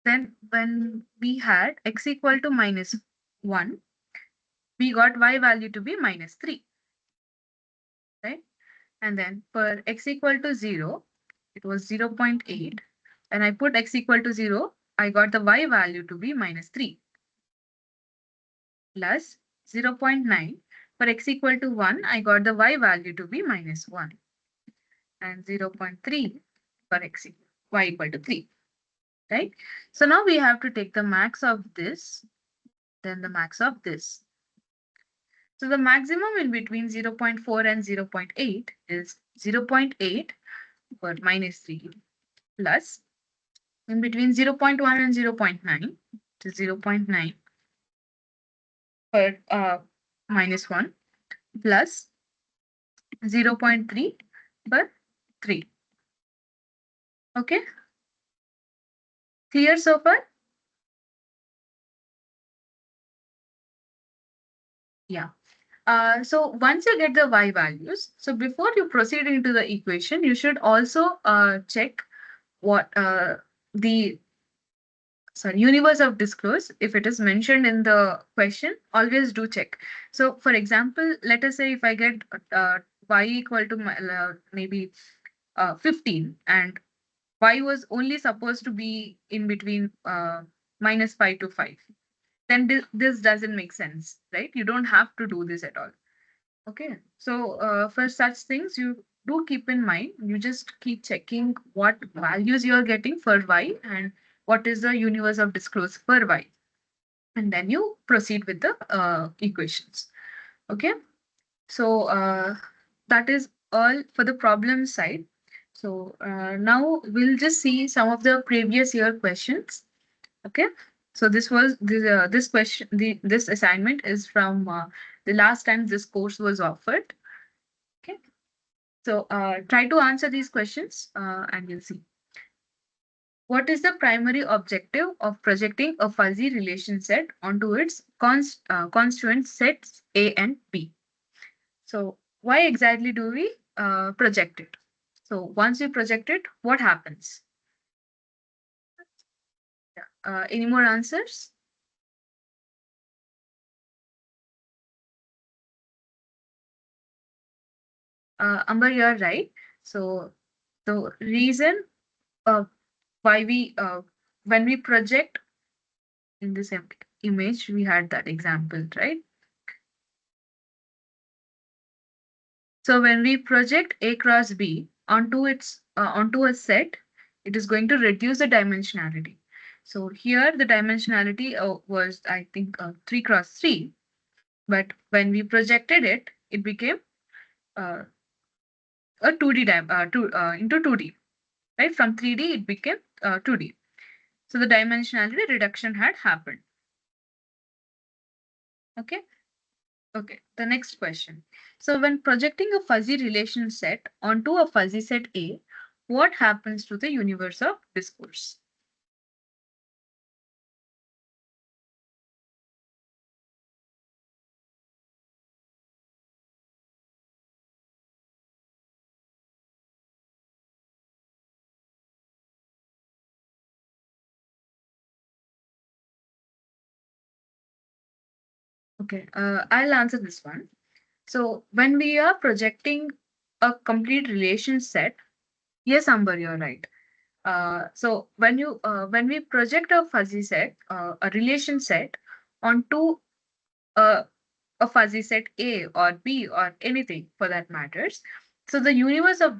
then when we had x equal to minus 1, we got y value to be minus 3. Right? And then for x equal to 0, it was 0.8. And I put x equal to 0, I got the y value to be minus 3. Plus 0.9. For x equal to 1, I got the y value to be minus 1. And 0.3 for y equal to 3. Right? So now we have to take the max of this, then the max of this. So the maximum in between 0.4 and 0.8 is 0.8 for minus 3 plus in between 0.1 and 0.9 to 0.9 for minus 1 plus 0.3 for 3. Okay, clear so far? Yeah. So once you get the y values, so before you proceed into the equation, you should also check what the universe of disclose. If it is mentioned in the question, always do check. So for example, let us say if I get y equal to maybe 15 and y was only supposed to be in between minus 5 to 5, then this doesn't make sense, right? You don't have to do this at all. Okay, so for such things, you do keep in mind, you just keep checking what values you are getting for y and what is the universe of disclose for y. And then you proceed with the equations. Okay, so that is all for the problem side. So now we'll just see some of the previous year questions. Okay, so this question, this assignment is from the last time this course was offered. Okay, so try to answer these questions and you'll see. What is the primary objective of projecting a fuzzy relation set onto its constituent sets A and B? So why exactly do we project it? So once we project it, what happens? Yeah. Any more answers? Amber, you're right. So the reason why we when we project in this image, we had that example, right? So when we project A cross B onto a set, it is going to reduce the dimensionality. So here the dimensionality was, I think, 3 cross 3, but when we projected it, it became uh, a 2D into 2D, right? From 3D it became 2D. So the dimensionality reduction had happened. Okay. Okay, the next question. So when projecting a fuzzy relation set onto a fuzzy set A, what happens to the universe of discourse? Okay, I'll answer this one. So when we are projecting a complete relation set, yes, Amber, you're right. So when we project a fuzzy set, a relation set onto a a fuzzy set A or B or anything for that matters. So the universe of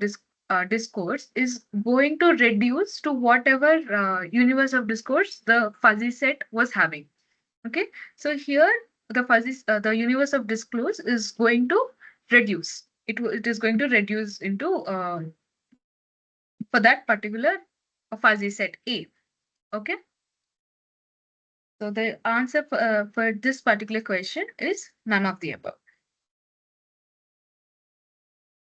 discourse is going to reduce to whatever universe of discourse the fuzzy set was having. Okay, so here the universe of discourse is going to reduce. It is going to reduce into for that particular fuzzy set A. Okay, so the answer for this particular question is none of the above.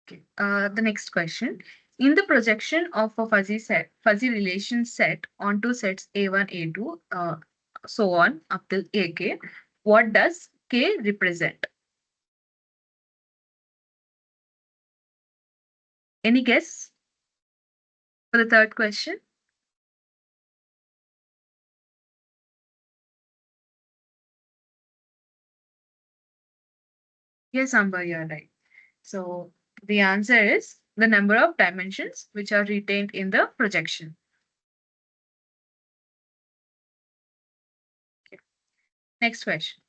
Okay. The next question. In the projection of a fuzzy relation set onto sets A1, A2, so on up till AK, what does K represent? Any guess for the third question? Yes, Amber, you're right. So the answer is the number of dimensions which are retained in the projection. Okay. Next question.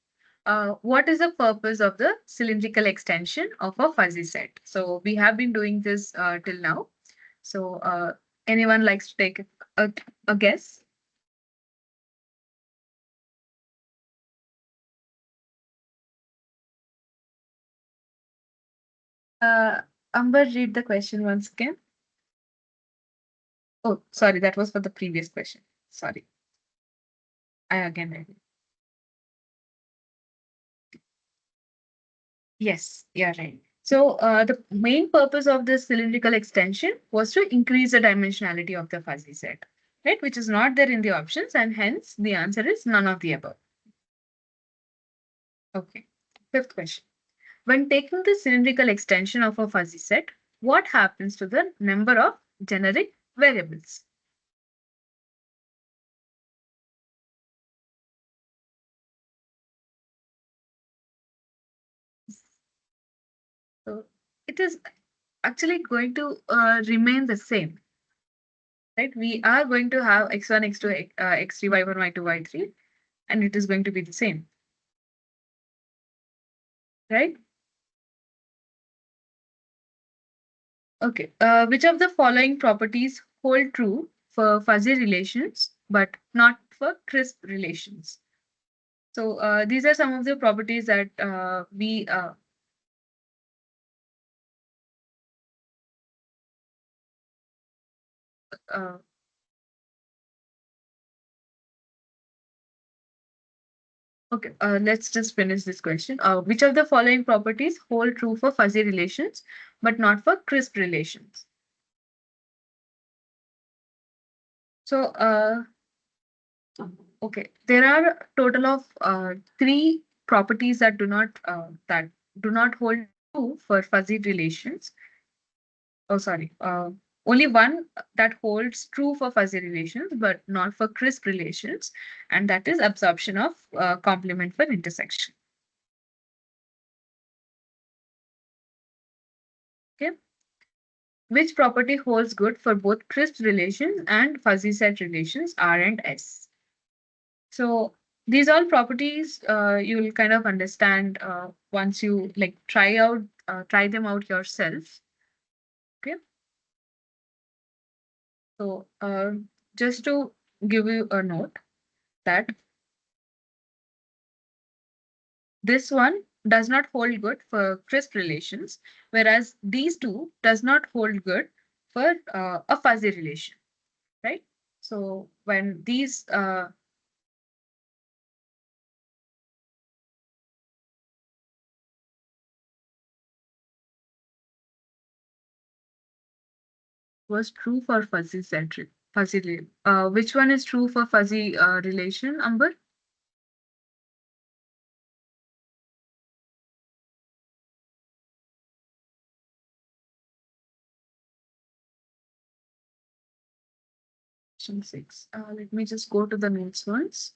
What is the purpose of the cylindrical extension of a fuzzy set? So we have been doing this till now. So anyone likes to take a, a guess? Amber, read the question once again. Oh, sorry, that was for the previous question. Sorry, I again read it. Yes, yeah, right. So the main purpose of this cylindrical extension was to increase the dimensionality of the fuzzy set, right? Which is not there in the options, and hence the answer is none of the above. Okay. Fifth question. When taking the cylindrical extension of a fuzzy set, what happens to the number of generic variables? So it is actually going to remain the same, right? We are going to have x1, x2, x3, y1, y2, y3, and it is going to be the same, right? Okay. Which of the following properties hold true for fuzzy relations, but not for crisp relations? So these are some of the properties that we uh, okay, let's just finish this question. Which of the following properties hold true for fuzzy relations, but not for crisp relations? So, okay, there are a total of three properties that do not hold true for fuzzy relations. Oh, sorry. Only one that holds true for fuzzy relations, but not for crisp relations, and that is absorption of complement for intersection. Okay. Which property holds good for both crisp relations and fuzzy set relations R and S? So these all properties you will kind of understand once you like try them out yourself. Okay. So just to give you a note that this one does not hold good for crisp relations, whereas these two does not hold good for a fuzzy relation, right? So when these was true for fuzzy centric which one is true for fuzzy relation, Amber? Question 6. Let me just go to the notes once.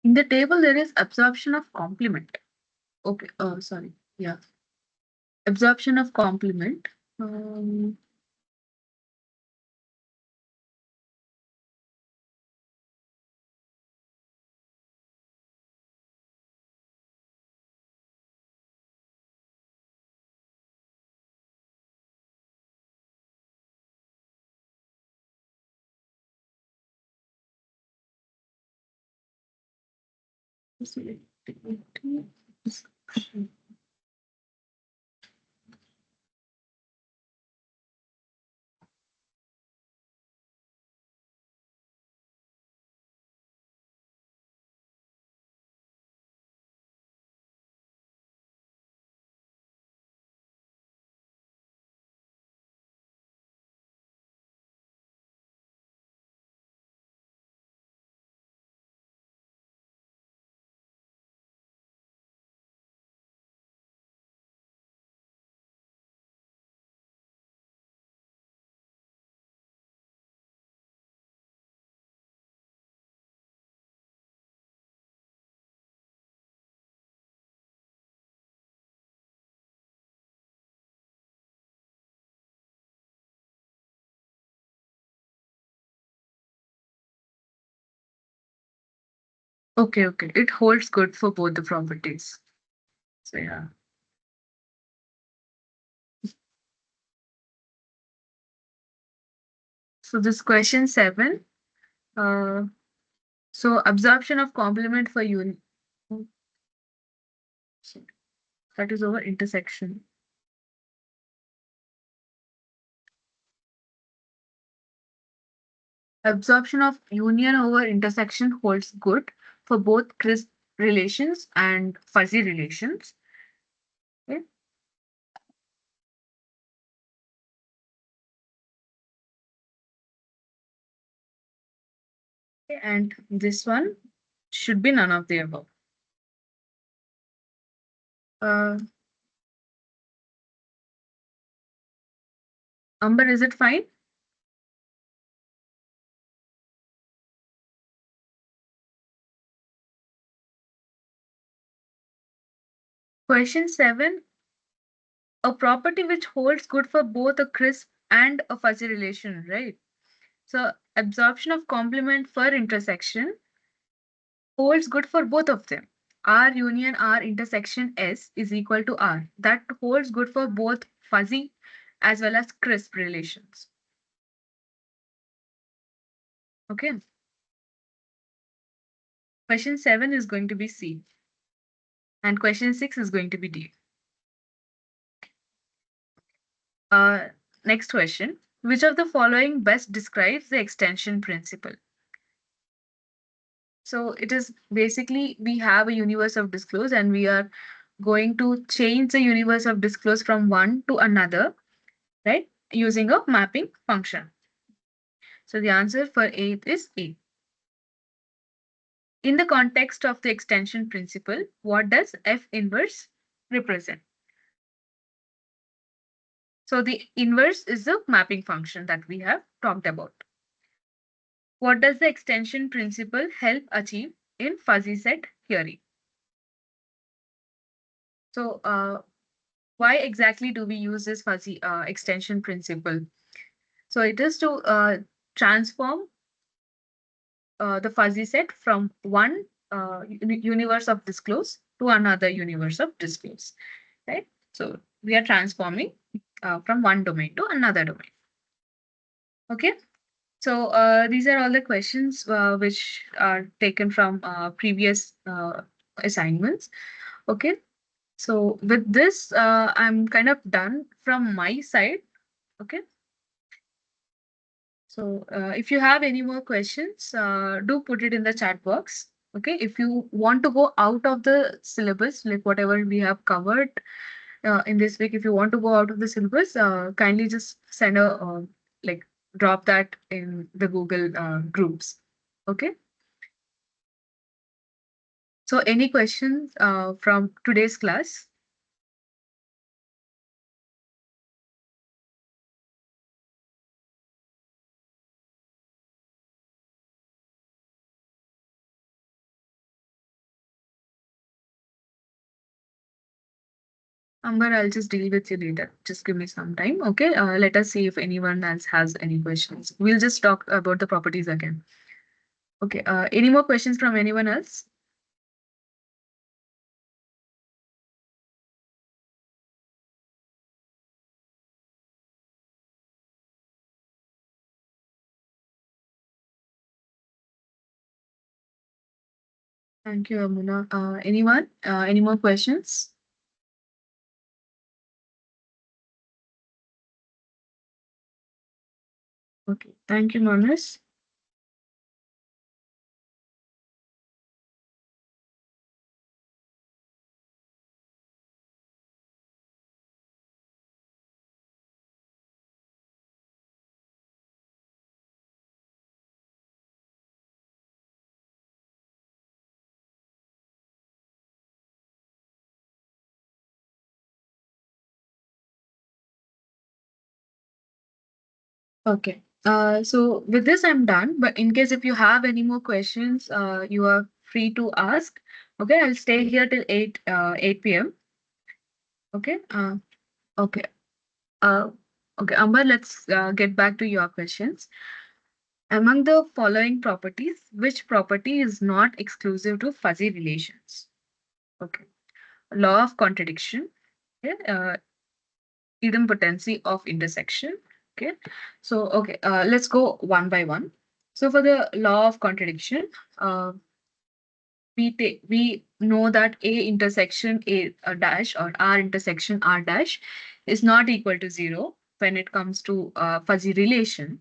In the table, there is absorption of complement. Okay, sorry. Yeah, absorption of complement. Um, okay, okay. It holds good for both the properties. So yeah. So this question 7. Uh, so absorption of complement for un. That is over intersection. Absorption of union over intersection holds good for both crisp relations and fuzzy relations. Okay. And this one should be none of the above. Uh, Amber, is it fine? Question 7. A property which holds good for both a crisp and a fuzzy relation, right? So absorption of complement for intersection holds good for both of them. R union R intersection S is equal to R. That holds good for both fuzzy as well as crisp relations. Okay. Question 7 is going to be C, and question 6 is going to be D. Uh, Next question. Which of the following best describes the extension principle? So it is basically we have a universe of disclose and we are going to change the universe of disclose from one to another, right? Using a mapping function. So the answer for A is A. In the context of the extension principle, what does F inverse represent? So the inverse is the mapping function that we have talked about. What does the extension principle help achieve in fuzzy set theory? So why exactly do we use this fuzzy extension principle? So it is to transform the fuzzy set from one universe of disclose to another universe of disclose, right? So we are transforming from one domain to another domain. Okay. So these are all the questions which are taken from previous assignments. Okay. So with this, I'm kind of done from my side. Okay. So if you have any more questions, do put it in the chat box. Okay. If you want to go out of the syllabus, like whatever we have covered in this week, if you want to go out of the syllabus, kindly just send a like drop that in the Google groups. Okay. So any questions from today's class? Amber, I'll just deal with you later. Just give me some time. Okay. Let us see if anyone else has any questions. We'll just talk about the properties again. Okay. Any more questions from anyone else? Thank you, Amuna. Anyone? Any more questions? Okay. Thank you, Manas. Okay. So with this, I'm done. But in case if you have any more questions, you are free to ask. Okay. I'll stay here till 8 p.m. Okay. Okay. Uh, okay. Amber, let's get back to your questions. Among the following properties, which property is not exclusive to fuzzy relations? Okay. Law of contradiction. Okay. Idempotency of intersection. Okay. So, okay, let's go one by one. So for the law of contradiction, uh, we know that A intersection A dash or R intersection R dash is not equal to 0 when it comes to fuzzy relation,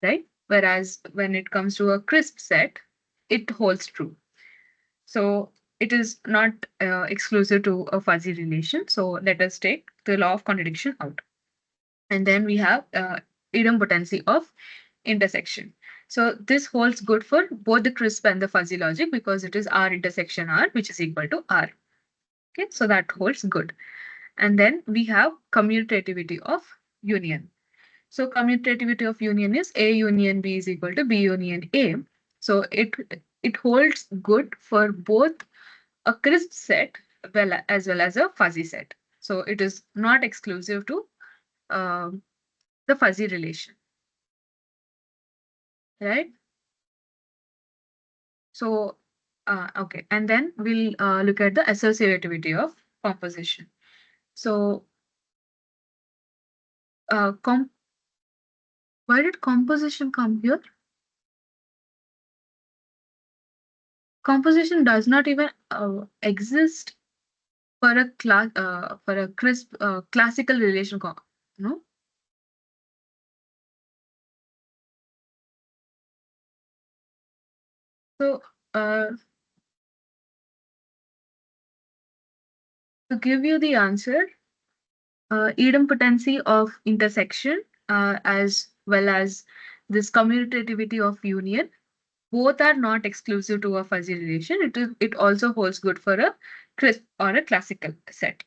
right? Whereas when it comes to a crisp set, it holds true. So it is not exclusive to a fuzzy relation. So let us take the law of contradiction out. And then we have idempotency of intersection. So this holds good for both the crisp and the fuzzy logic because it is R intersection R, which is equal to R. Okay, so that holds good. And then we have commutativity of union. So commutativity of union is A union B is equal to B union A. So it holds good for both a crisp set well as a fuzzy set. So it is not exclusive to um, the fuzzy relation, right? So, okay, and then we'll look at the associativity of composition. So uh, com why did composition come here? Composition does not even exist for a class for a crisp classical relation. No. So uh, to give you the answer, idempotency of intersection as well as this commutativity of union, both are not exclusive to a fuzzy relation. It also holds good for a crisp or a classical set.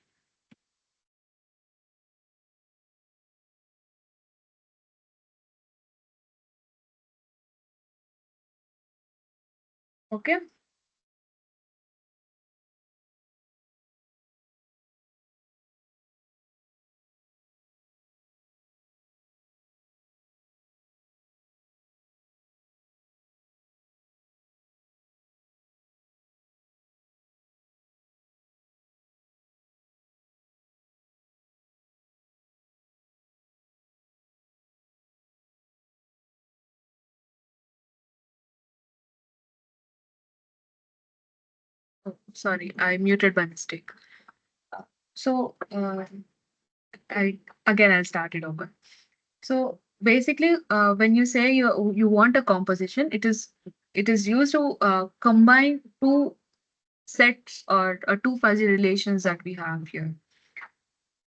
Okay. Oh, sorry, I muted by mistake. So I again I'll start it over. So basically, when you say you want a composition, it is used to combine two sets or two fuzzy relations that we have here.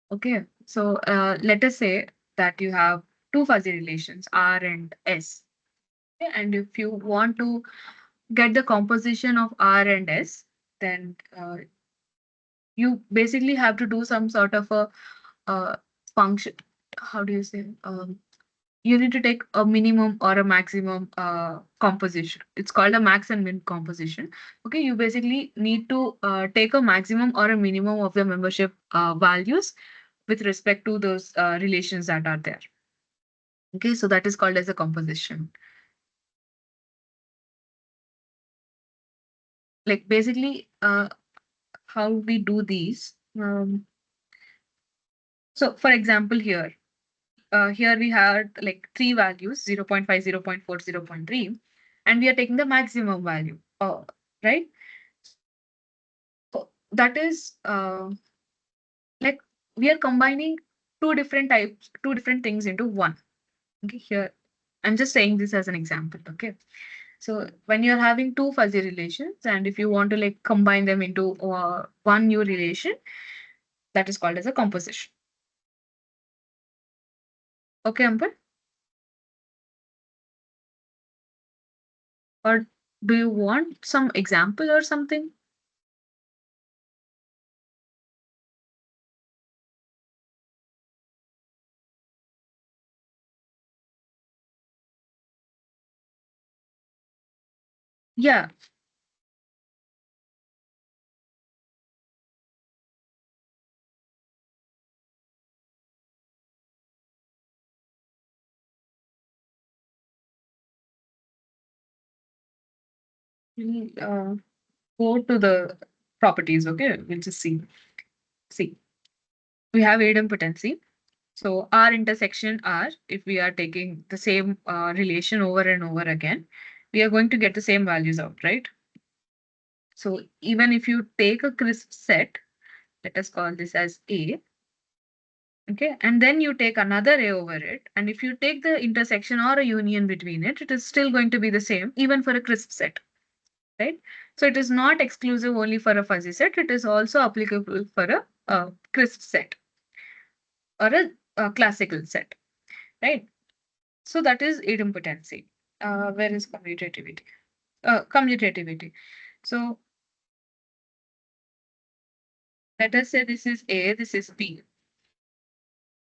Okay, so let us say that you have two fuzzy relations R and S. Okay? And if you want to get the composition of R and S, then you basically have to do some sort of a function. How do you say? You need to take a minimum or a maximum composition. It's called a max and min composition. Okay, you basically need to take a maximum or a minimum of the membership values with respect to those relations that are there. Okay, so that is called as a composition. Like basically, how we do these. So, for example, here we had like three values 0.5, 0.4, 0.3, and we are taking the maximum value, right? So that is like we are combining two different things into one. Okay, here I'm just saying this as an example. Okay, so when you're having two fuzzy relations, and if you want to like combine them into one new relation, that is called as a composition. Okay, Amber? Or do you want some example or something? Yeah. We go to the properties. Okay, we'll just see. See, we have idempotency. So R intersection R, if we are taking the same relation over and over again, we are going to get the same values out, right? So even if you take a crisp set, let us call this as A, okay, and then you take another A over it, and if you take the intersection or a union between it, it is still going to be the same, even for a crisp set, right? So it is not exclusive only for a fuzzy set, it is also applicable for a crisp set or a classical set, right? So that is idempotency. Where is commutativity? Commutativity. So let us say this is A, this is B.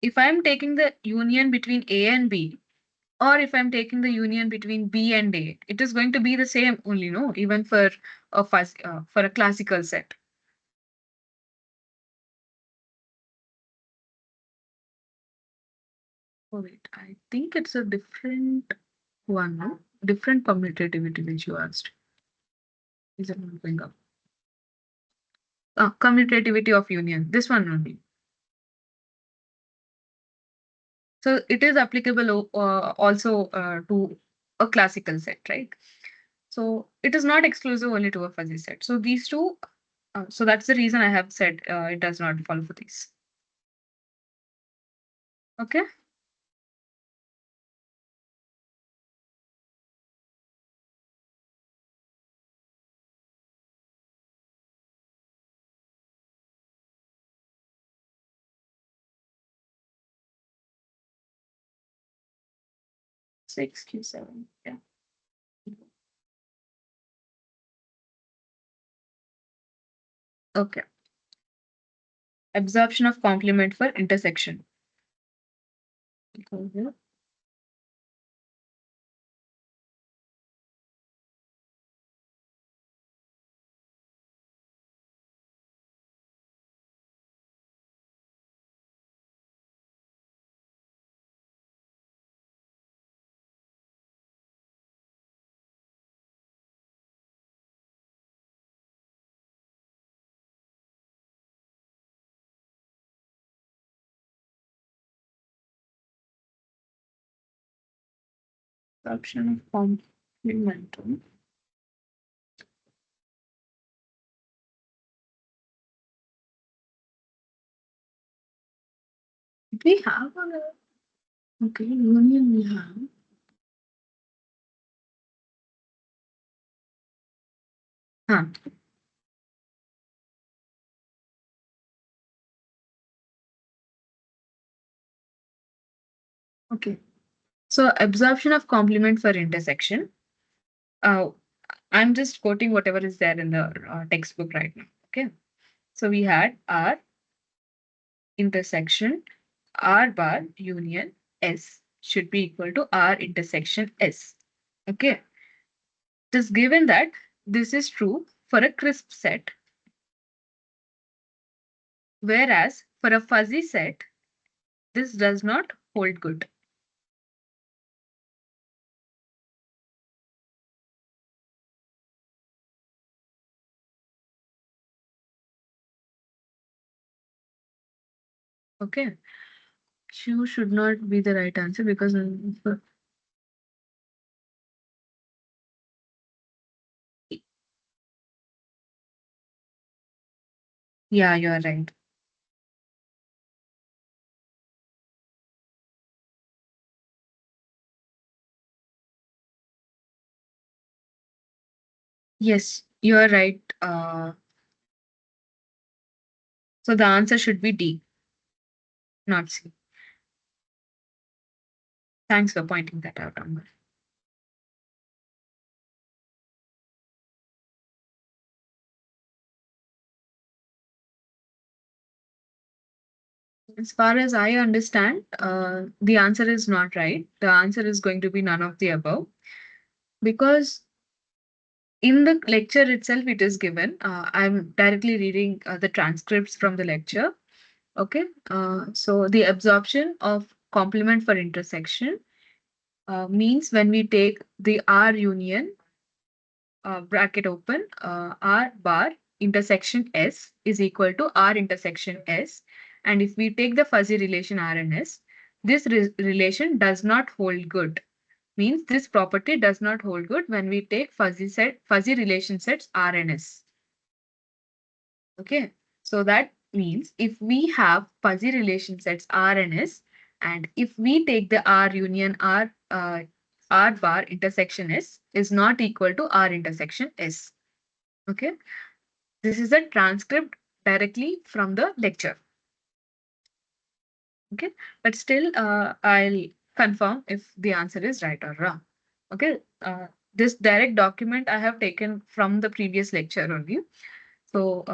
If I'm taking the union between A and B, or if I'm taking the union between B and A, it is going to be the same only, no? Even for for a classical set. Oh wait, I think it's a different one, no? Different commutativity which you asked. Is it not going up? Commutativity of union. This one only. So it is applicable also to a classical set, right? So it is not exclusive only to a fuzzy set. So these two, so that's the reason I have said it does not fall for these. Okay. Six Q7. Yeah. Okay. Absorption of complement for intersection. Okay. Absorption of complementum. We have a okay union. We have. Huh. Okay. So absorption of complement for intersection. Uh, I'm just quoting whatever is there in the textbook right now. Okay. So we had R intersection R bar union S should be equal to R intersection S. Okay. It is given that this is true for a crisp set, whereas for a fuzzy set, this does not hold good. Okay. Q should not be the right answer because yeah, you are right. Yes, you are right. So the answer should be D, not C. Thanks for pointing that out, Amber. As far as I understand, the answer is not right. The answer is going to be none of the above because in the lecture itself, it is given. I'm directly reading the transcripts from the lecture. Okay. So the absorption of complement for intersection means when we take the R union bracket open, R bar intersection S is equal to R intersection S. And if we take the fuzzy relation R and S, this relation does not hold good. Means this property does not hold good when we take fuzzy relation sets R and S. Okay. So that means if we have fuzzy relation sets R and S, and if we take the R union R bar intersection S is not equal to R intersection S. Okay. This is a transcript directly from the lecture. Okay. But still, I'll confirm if the answer is right or wrong. Okay. This direct document I have taken from the previous lecture only. So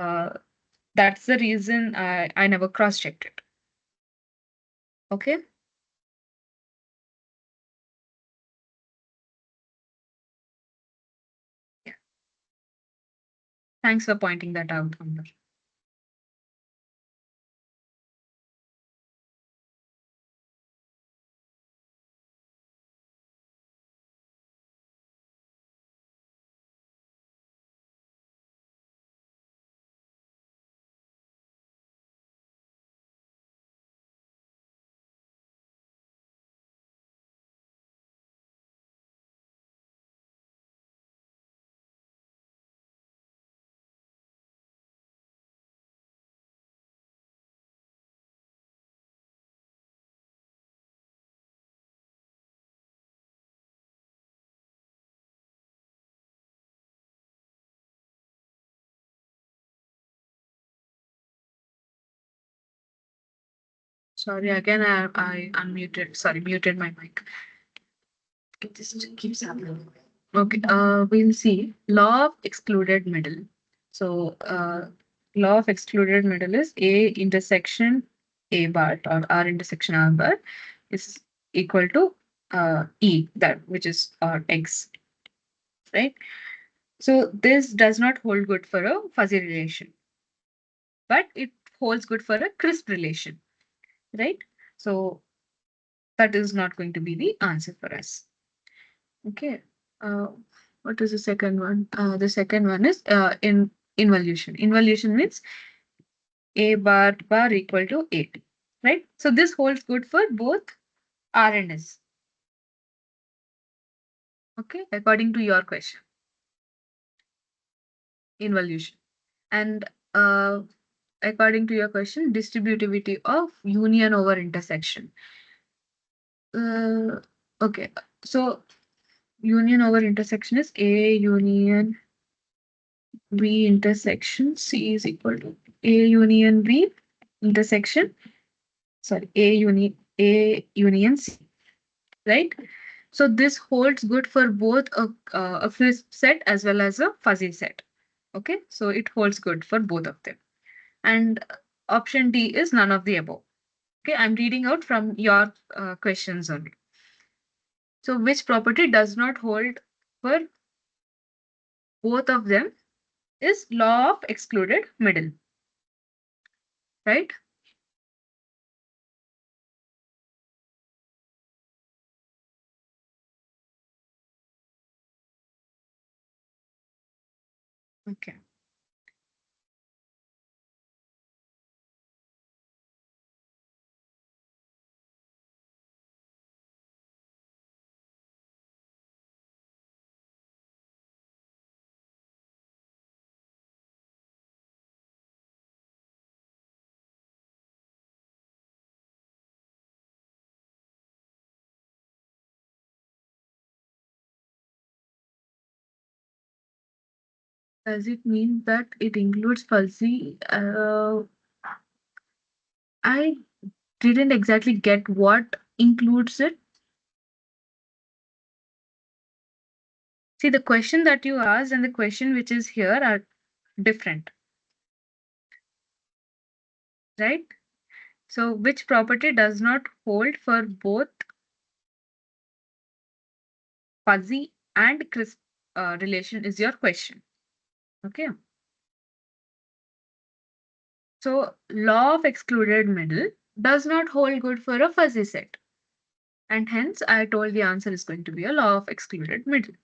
that's the reason I never cross-checked it. Okay. Yeah. Thanks for pointing that out, Amber. Sorry, again, I unmuted, sorry, muted my mic. It just keeps happening. Okay, we'll see. Law of excluded middle. So, law of excluded middle is A intersection A bar or R intersection R bar is equal to E, that which is X, right? So, this does not hold good for a fuzzy relation, but it holds good for a crisp relation, right? So, that is not going to be the answer for us. Okay. Uh, what is the second one? The second one is in involution. Involution means A bar bar equal to 8, right? So this holds good for both R and S. Okay, according to your question, involution. And according to your question, distributivity of union over intersection. Uh, okay, so union over intersection is A union B intersection C is equal to A union B intersection, sorry, A union C, right? So this holds good for both a crisp set as well as a fuzzy set. Okay, so it holds good for both of them. And option D is none of the above. Okay, I'm reading out from your questions only. So which property does not hold for both of them is law of excluded middle, right? Okay. Does it mean that it includes fuzzy? I didn't exactly get what includes it. See, the question that you asked and the question which is here are different, right? So, which property does not hold for both fuzzy and crisp relation is your question. Okay. So, law of excluded middle does not hold good for a fuzzy set. And hence, I told the answer is going to be a law of excluded middle.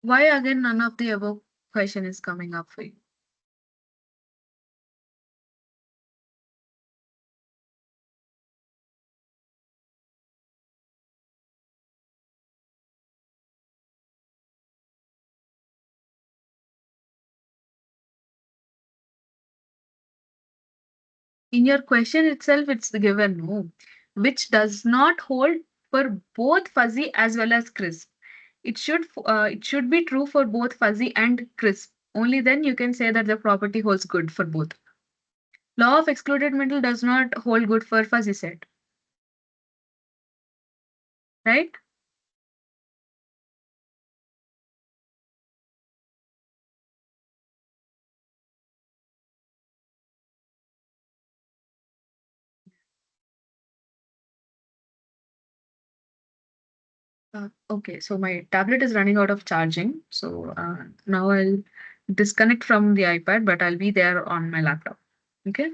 Why again none of the above question is coming up for you? In your question itself, it's given no, which does not hold for both fuzzy as well as crisp. It should be true for both fuzzy and crisp. Only then you can say that the property holds good for both. Law of excluded middle does not hold good for fuzzy set, right? Okay, so my tablet is running out of charging. So now I'll disconnect from the iPad, but I'll be there on my laptop. Okay.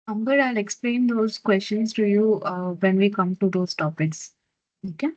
Amber, I'll explain those questions to you when we come to those topics. Okay.